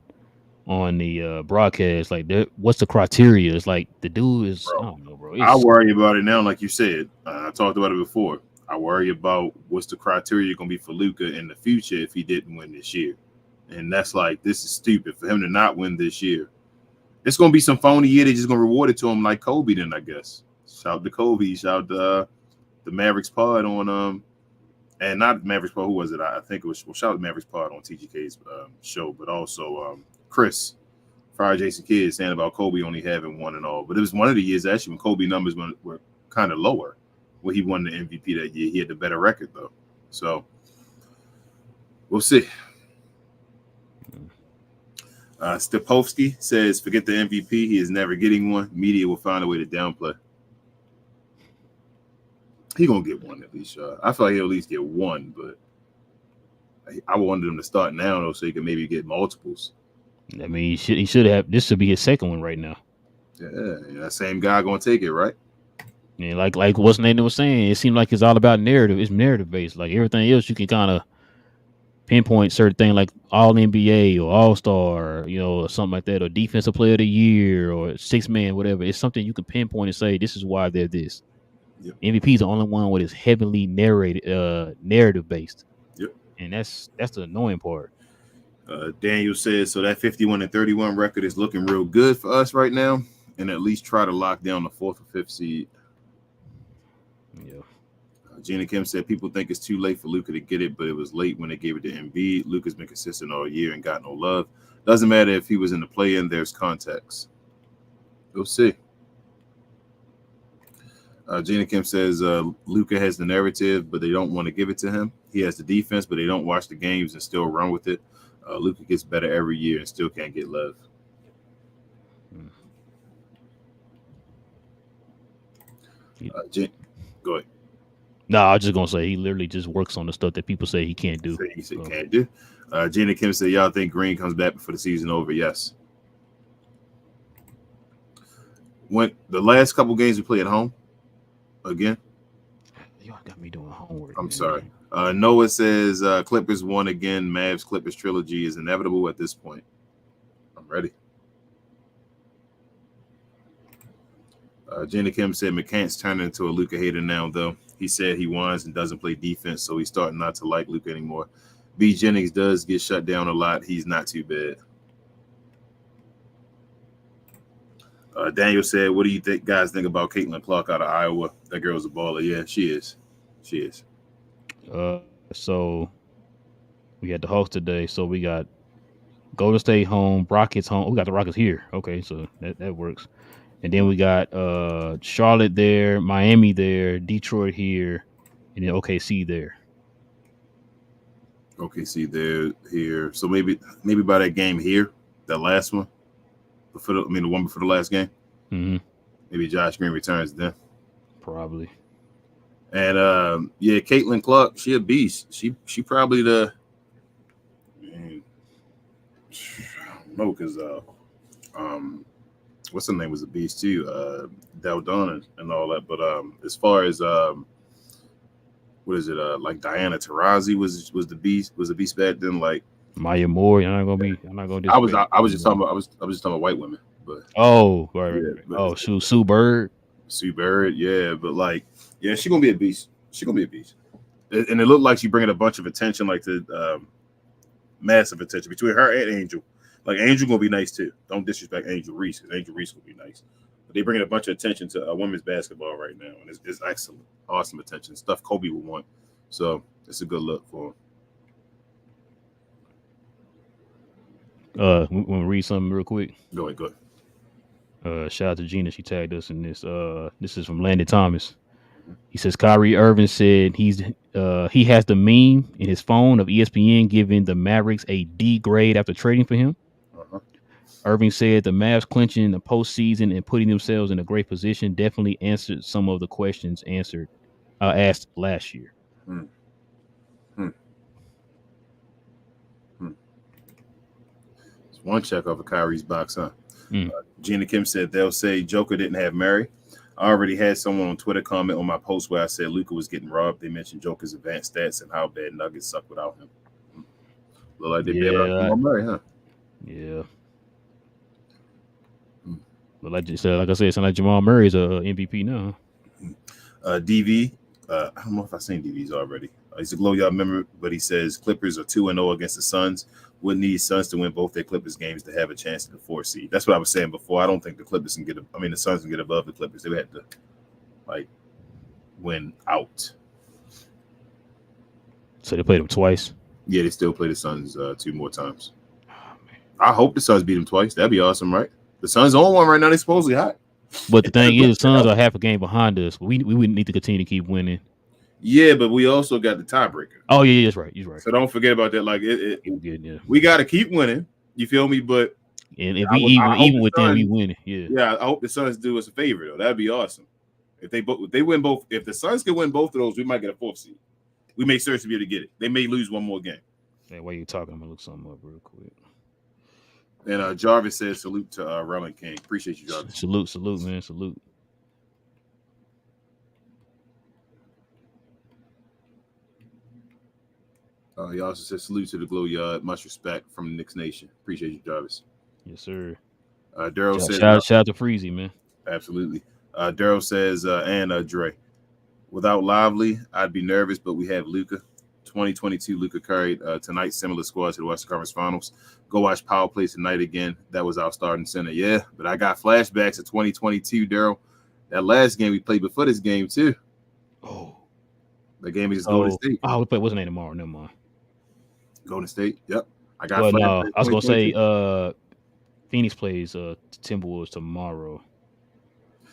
B: the broadcast. Like, what's the criteria? It's like the dude is. Bro, I don't know, bro.
C: I worry about it now, like you said. I talked about it before. I worry about what's the criteria going to be for Luka in the future if he didn't win this year, and that's like this is stupid for him to not win this year. It's going to be some phony year. They're just going to reward it to him like Kobe. Then I guess. Shout to Kobe. Shout to the Mavericks pod on And not Mavericks Pod. Who was it? I think it was. Well, shout out to Mavericks Pod on TGK's show, but also Chris, Friday Jason Kidd, saying about Kobe only having one and all. But it was one of the years actually when Kobe numbers were kind of lower, where he won the MVP that year. He had the better record though, so we'll see. Stepovsky says, "Forget the MVP. He is never getting one. Media will find a way to downplay." He gonna get one at least. I feel like he'll at least get one, but I wanted him to start now though, so he can maybe get multiples.
B: I mean, he should have. This should be his second one right now.
C: Yeah, that same guy gonna take it, right?
B: Yeah, like what's Nathan was saying. It seemed like it's all about narrative. It's narrative based. Like everything else, you can kind of pinpoint certain thing, like All NBA or All Star, or something like that, or Defensive Player of the Year or 6-man, whatever. It's something you can pinpoint and say this is why they're this. Yep. MVP is the only one with is heavily narrative based.
C: Yep. And
B: that's the annoying part.
C: Daniel says, so that 51-31 record is looking real good for us right now, and at least try to lock down the 4th or 5th seed.
B: Yeah.
C: Gina Kim said people think it's too late for Luka to get it, but it was late when they gave it to Embiid. Luka's been consistent all year and got no love. Doesn't matter if he was in the play-in, there's context. We'll see. Gina Kim says Luka has the narrative, but they don't want to give it to him. He has the defense, but they don't watch the games and still run with it. Luka gets better every year and still can't get love. Go ahead.
B: No, I was just gonna say he literally just works on the stuff that people say he can't do.
C: He said can't do. Gina Kim said, y'all think Green comes back before the season over? Yes. When the last couple games we played at home, again.
B: Y'all got me doing homework.
C: I'm sorry. Noah says Clippers won again. Mavs Clippers trilogy is inevitable at this point. I'm ready. Jenny Kim said McCants turned into a Luka hater now, though. He said he whines and doesn't play defense, so he's starting not to like Luka anymore. B. Jennings does get shut down a lot. He's not too bad. Daniel said, what do you guys think about Caitlin Clark out of Iowa? That girl's a baller. Yeah, she is. She is.
B: So we had the Hawks today. So we got Golden State home, Rockets home. We got the Rockets here. Okay, so that works. And then we got Charlotte there, Miami there, Detroit here, and then OKC there.
C: OKC there, here. So maybe by that game here, that last one, the one before the last game.
B: Mm-hmm.
C: Maybe Josh Green returns then.
B: Probably.
C: And Caitlin Clark, she a beast. She probably the. I don't know, because what's her name was a beast too, Daldon and all that. But as far as what is it? Like Diana Taurasi was the beast back then. Like
B: Maya Moore, I'm not gonna.
C: I was just talking about white women, but
B: right. Sue Bird.
C: Sue Bird, yeah, but like, yeah, she's gonna be a beast. And it looked like she bringing a bunch of attention, like the massive attention between her and Angel. Like Angel gonna be nice too. Don't disrespect Angel Reese, because Angel Reese will be nice. But they bringing a bunch of attention to women's basketball right now, and it's excellent, awesome attention, stuff Kobe would want. So it's a good look for
B: him. We want to read something real quick.
C: Go ahead.
B: Shout out to Gina. She tagged us in this. This is from Landon Thomas. He says Kyrie Irving said he has the meme in his phone of ESPN giving the Mavericks a D grade after trading for him. Irving said the Mavs clinching the postseason and putting themselves in a great position definitely answered some of the questions asked last year.
C: It's one check off of Kyrie's box, huh? Gina Kim said they'll say Joker didn't have Mary. I already had someone on Twitter comment on my post where I said Luka was getting robbed. They mentioned Joker's advanced stats and how bad Nuggets suck without him. Look like they bailed out Jamal Murray, huh?
B: Yeah. But like I said, it's like Jamal Murray is a MVP now.
C: DV, I don't know if I've seen DVs already. He's a glow yard member, but he says Clippers are 2-0 against the Suns. Would need Suns to win both their Clippers games to have a chance at the 4th seed. That's what I was saying before. I don't think the Clippers can the Suns can get above the Clippers. They would have to win out.
B: So they played them twice.
C: Yeah, they still play the Suns 2 more times. I hope the Suns beat them twice. That'd be awesome, right? The Suns on one right now. They're supposedly hot.
B: But the thing is, the Suns are half a game behind us. We wouldn't need to continue to keep winning.
C: Yeah, but we also got the tiebreaker.
B: Oh yeah, that's right. He's right.
C: So don't forget about that. Like
B: yeah.
C: We got to keep winning. You feel me? But
B: and if we even with them, we win.
C: Yeah. I hope the Suns do us a favor though. That'd be awesome. If they win both, if the Suns can win both of those, we might get a 4th seed. We may certainly be able to get it. They may lose one more game.
B: Hey, while you're talking, I'm gonna look something up real quick.
C: And Jarvis says salute to Relle and King. Appreciate you, Jarvis.
B: Salute, man. Salute.
C: He also says salute to the Glow Yard. Much respect from the Knicks Nation. Appreciate you, Jarvis.
B: Yes, sir.
C: Daryl says
B: shout out to Freezy, man.
C: Absolutely. Daryl says and Dre. Without Lively, I'd be nervous, but we have Luka. 2022 Luka carried tonight's similar squad to the Western Conference Finals. Go watch Power Play tonight again. That was our starting center. Yeah, but I got flashbacks of 2022, Daryl. That last game we played before this game too.
B: Oh,
C: the game is Golden State.
B: Oh, we play. What's the name tomorrow? Never mind.
C: Golden State. Yep. I got.
B: No, I was gonna say Phoenix plays Timberwolves tomorrow.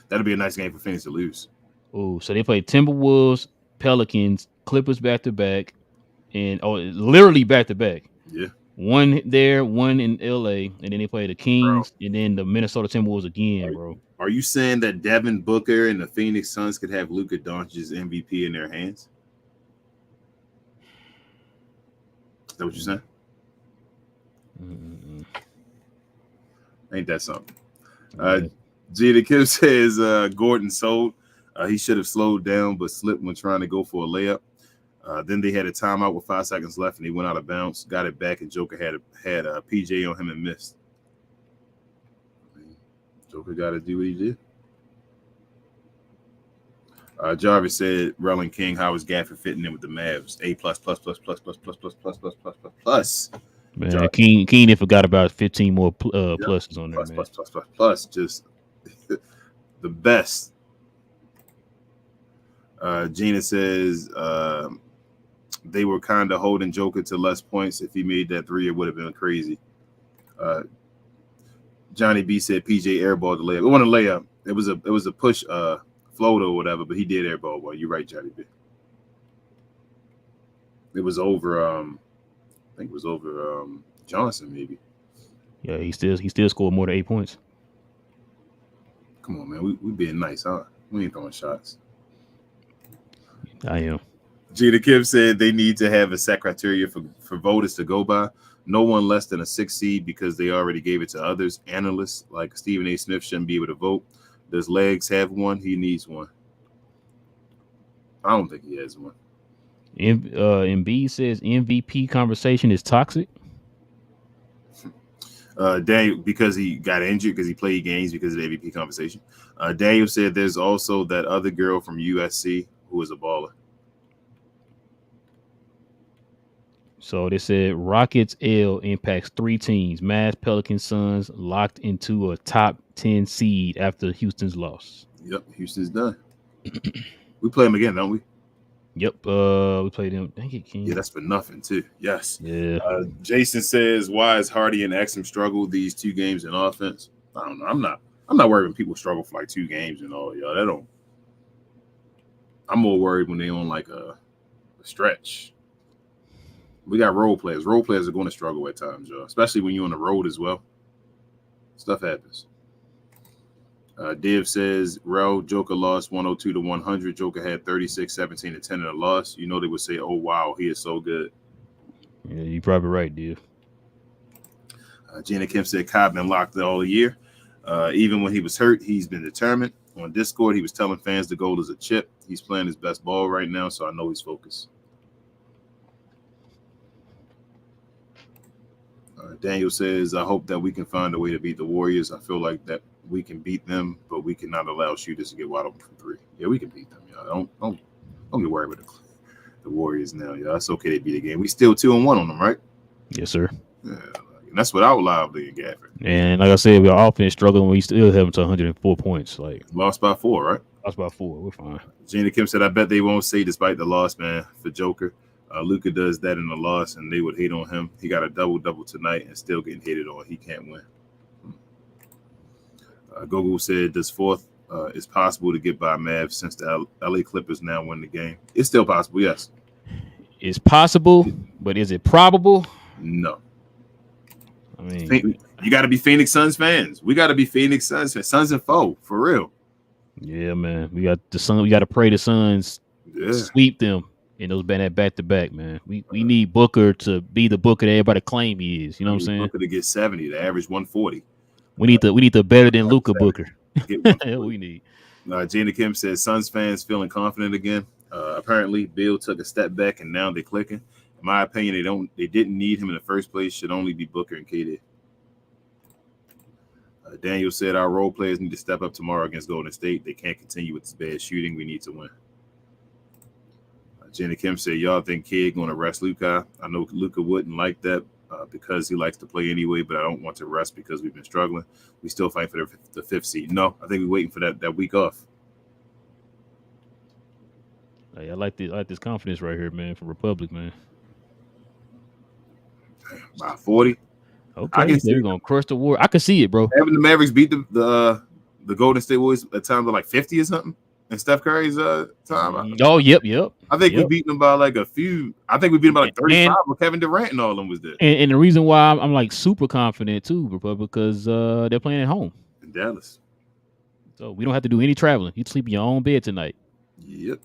C: That'll be a nice game for Phoenix to lose.
B: Oh, so they play Timberwolves, Pelicans, Clippers back to back, and literally back to back.
C: Yeah.
B: One there, one in LA, and then they play the Kings, and then the Minnesota Timberwolves again, bro.
C: Are you saying that Devin Booker and the Phoenix Suns could have Luka Doncic's MVP in their hands? Is that what you're saying? Ain't that something? Gina Kim says Gordon sold. He should have slowed down, but slipped when trying to go for a layup. Then they had a timeout with 5 seconds left, and he went out of bounds, got it back, and Joker had a PJ on him and missed. Joker got to do what he did. Jarvis said, Relle and King, how is Gafford fitting in with the Mavs? A plus.
B: Man,
C: Jarvis.
B: King didn't forgot about 15 more pluses on there, man.
C: Plus. Just the best. Gina says they were kind of holding Joker to less points. If he made that three, it would have been crazy. Johnny B said PJ airballed the layup. It wasn't a layup. It was a push float or whatever, but he did airball. Well, you're right, Johnny B. It was over. I think it was over Johnson, maybe.
B: Yeah, he still scored more than 8 points.
C: Come on, man. We being nice, huh? We ain't throwing shots.
B: I am.
C: Gina Kim said they need to have a set criteria for voters to go by. No one less than a 6 seed because they already gave it to others. Analysts like Stephen A. Smith shouldn't be able to vote. Does Legs have one? He needs one. I don't think he has one.
B: Embiid says MVP conversation is toxic.
C: Daniel, because he got injured, because he played games because of the MVP conversation. Daniel said there's also that other girl from USC who is a baller.
B: So they said Rockets L impacts 3 teams. Mavs, Pelicans, Suns locked into a top 10 seed after Houston's loss.
C: Yep, Houston's done. We play them again, don't we?
B: Yep, we played them. Thank you, King.
C: Yeah, that's for nothing too. Yes.
B: Yeah.
C: Jason says, "Why is Hardy and Exum struggle these 2 games in offense?" I don't know. I'm not worried when people struggle for like 2 games and all. Y'all, that don't. I'm more worried when they on like a stretch. We got role players. Role players are going to struggle at times, y'all, especially when you're on the road as well. Stuff happens. Div says, Rel, Joker lost 102 to 100. Joker had 36, 17, and 10 in a loss. You know they would say, oh, wow, he is so good.
B: Yeah, you're probably right, Div.
C: Gina Kim said, Cobb been locked all year. Even when he was hurt, he's been determined. On Discord, he was telling fans the goal is a chip. He's playing his best ball right now, so I know he's focused. Daniel says, I hope that we can find a way to beat the Warriors. I feel like that we can beat them, but we cannot allow shooters to get wide open from 3. Yeah, we can beat them, y'all. Don't get worried with the Warriors now, y'all. It's okay to beat a game. We still 2-1 on them, right?
B: Yes, sir.
C: Yeah, and that's without Lively and Gafford.
B: And like I said, we are offense struggling. We still have them to 104 points. Like
C: lost by 4, right?
B: Lost by 4. We're fine.
C: Gina Kim said, I bet they won't say despite the loss, man, for Joker. Luka does that in the loss, and they would hate on him. He got a double-double tonight and still getting hated on. He can't win. Gogo said, does 4th is possible to get by Mavs since the LA Clippers now win the game? It's still possible, yes.
B: It's possible, but is it probable?
C: No.
B: I mean,
C: you got to be Phoenix Suns fans. We got to be Phoenix Suns fans. Suns and foe, for real.
B: Yeah, man. We got the Sun. We got to pray the Suns sweep them. And those back to back, man. We need Booker to be the Booker that everybody claim he is. You know what I'm saying?
C: Booker to get 70, to average 140.
B: We need the better than Luka Booker. We need.
C: Gina Kim says Suns fans feeling confident again. Apparently, Bill took a step back and now they're clicking. In my opinion, they didn't need him in the first place. Should only be Booker and KD. Daniel said our role players need to step up tomorrow against Golden State. They can't continue with this bad shooting. We need to win. Jenny Kim said, y'all think Kid going to rest Luka? I know Luka wouldn't like that because he likes to play anyway, but I don't want to rest because we've been struggling. We still fight for the 5th seed. No, I think we're waiting for that week off.
B: Hey, I like this confidence right here, man, from Republic, man.
C: By 40.
B: Okay, they're going to crush the war. I can see it, bro.
C: Having the Mavericks beat the Golden State Warriors at times of like 50 or something. And Steph Curry's time.
B: Oh, yep.
C: I think we beat them by like a few. I think we beat them by like 35 when Kevin Durant and all of them was there.
B: And the reason why I'm like super confident too, because they're playing at home
C: in Dallas.
B: So we don't have to do any traveling. You sleep in your own bed tonight.
C: Yep.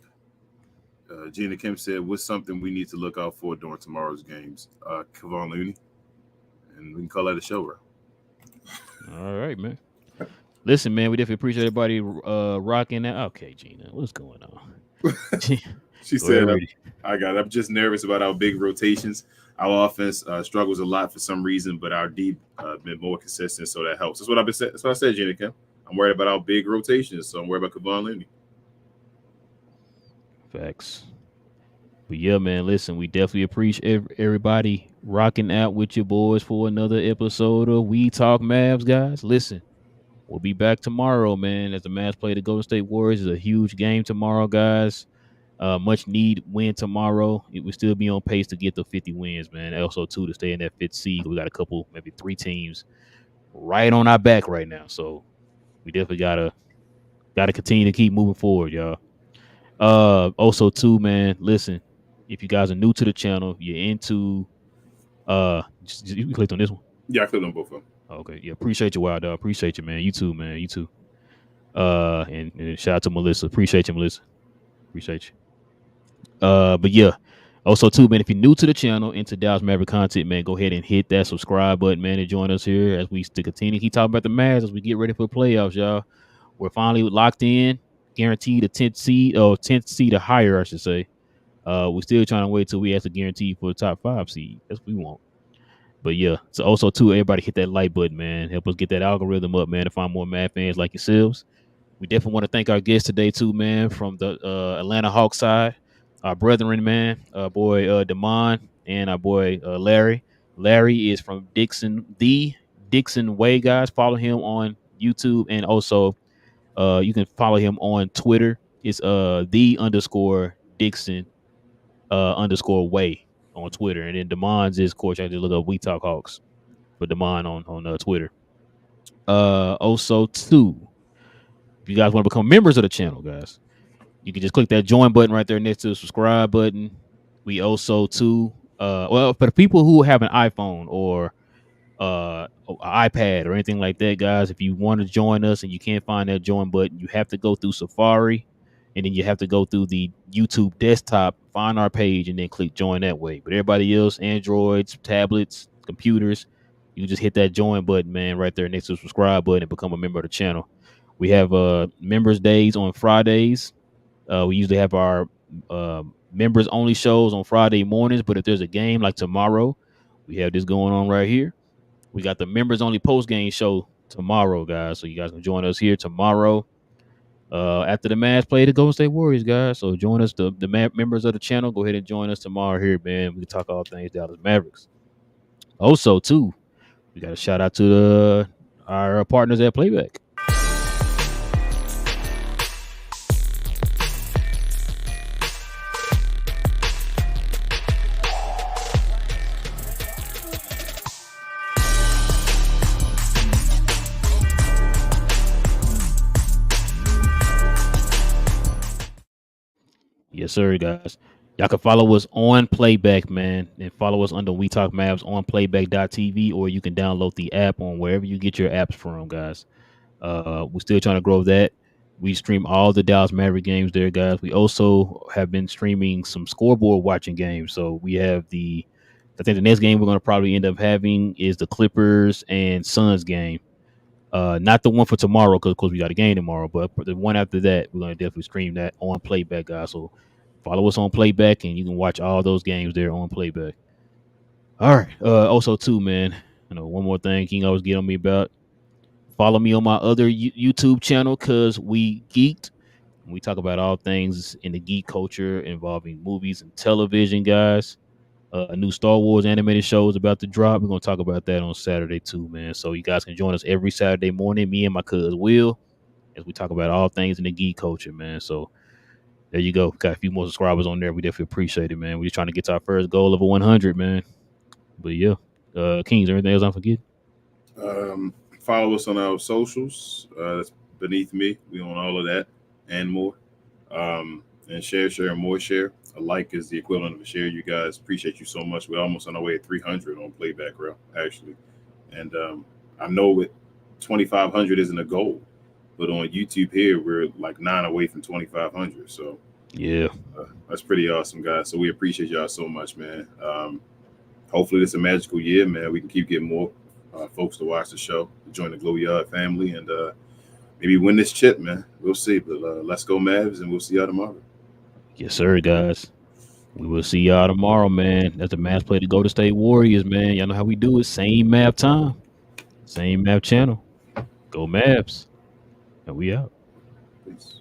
C: Gina Kim said, what's something we need to look out for during tomorrow's games? Kevon Looney. And we can call that a show, bro.
B: All right, man. Listen, man, we definitely appreciate everybody rocking that. Okay, Gina, what's going on?
C: She said, I'm just nervous about our big rotations. Our offense struggles a lot for some reason, but our deep been more consistent, so that helps. That's what I've been saying. That's what I said, Gina Kim. I'm worried about our big rotations, so I'm worried about Kevon Looney.
B: Facts. But yeah, man, listen, we definitely appreciate everybody rocking out with your boys for another episode of We Talk Mavs, guys. Listen, we'll be back tomorrow, man, as the Mavs play the Golden State Warriors. It's a huge game tomorrow, guys. Much need win tomorrow. It will still be on pace to get the 50 wins, man. Also, too, to stay in that fifth seed. We got a couple, maybe 3 teams right on our back right now. So we definitely gotta continue to keep moving forward, y'all. Also, too, man, listen, if you guys are new to the channel, you're into you clicked on this one.
C: Yeah, I clicked on both of them.
B: Okay, yeah, appreciate you, Wild Dog. Appreciate you, man. You too, man. You too. And shout out to Melissa. Appreciate you, Melissa. Appreciate you. But yeah, also too, man, if you're new to the channel, into Dallas Maverick content, man, go ahead and hit that subscribe button, man, and join us here as we continue to keep talking about the Mavs as we get ready for the playoffs, y'all. We're finally locked in, guaranteed a 10th seed or 10th seed or higher, I should say. We're still trying to wait till we have to guarantee for the top 5 seed. That's what we want. But yeah, so also too, everybody hit that like button, man. Help us get that algorithm up, man, to find more Mad fans like yourselves. We definitely want to thank our guest today too, man, from the Atlanta Hawks side, our brethren, man, boy Damon and our boy Larry. Larry is from Dixon, the Dixon Way, guys. Follow him on YouTube, and also you can follow him on Twitter. It's the underscore Dixon underscore Way on Twitter, and then Damon's is, of course, I just look up We Talk Hawks for Damon on Twitter. Also too, if you guys want to become members of the channel, guys, you can just click that join button right there next to the subscribe button. We also too, well, for the people who have an iPhone or an iPad or anything like that, guys, if you want to join us and you can't find that join button, you have to go through Safari, and then you have to go through the YouTube desktop, find our page, and then click join that way. But everybody else, Androids, tablets, computers, you can just hit that join button, man, right there next to the subscribe button and become a member of the channel. We have members days on Fridays. We usually have our members only shows on Friday mornings, but if there's a game like tomorrow, we have this going on right here. We got the members only post game show tomorrow, guys. So you guys can join us here tomorrow after the Mavs play the Golden State Warriors, guys. So join us, the members of the channel. Go ahead and join us tomorrow here, man. We can talk all things Dallas Mavericks. Also, too, we got a shout out to our partners at Playback. Yes, sir, guys. Y'all can follow us on Playback, man, and follow us under We Talk Mavs on playback.tv, or you can download the app on wherever you get your apps from, guys. We're still trying to grow that. We stream all the Dallas Maverick games there, guys. We also have been streaming some scoreboard watching games. So we have I think the next game we're going to probably end up having is the Clippers and Suns game. Not the one for tomorrow, because of course we got a game tomorrow, but the one after that, we're going to definitely stream that on Playback, guys. So follow us on Playback, and you can watch all those games there on Playback. All right. Also, too, man, one more thing King always get on me about. Follow me on my other YouTube channel, because we geeked. We talk about all things in the geek culture involving movies and television, guys. A new Star Wars animated show is about to drop. We're going to talk about that on Saturday too, man. So you guys can join us every Saturday morning, me and my cousin Will, as we talk about all things in the geek culture, man. So there you go. Got a few more subscribers on there. We definitely appreciate it, man. We're just trying to get to our first goal of 100, man. But yeah, Kings, anything else I'm forgetting?
C: Follow us on our socials. That's beneath me. We on all of that and more. And share, and more share. A like is the equivalent of a share. You guys, appreciate you so much. We're almost on our way at 300 on Playback, Relle, actually. And I know 2,500 isn't a goal, but on YouTube here, we're like 9 away from 2,500. So
B: yeah,
C: that's pretty awesome, guys. So we appreciate y'all so much, man. Hopefully it's a magical year, man. We can keep getting more folks to watch the show, to join the Glow Yard family, and maybe win this chip, man. We'll see. But let's go Mavs, and we'll see y'all tomorrow.
B: Yes, sir, guys. We will see y'all tomorrow, man. That's the Mavs play to Golden State Warriors, man. Y'all know how we do it. Same map time, same map channel. Go Mavs. And we out.
C: Peace.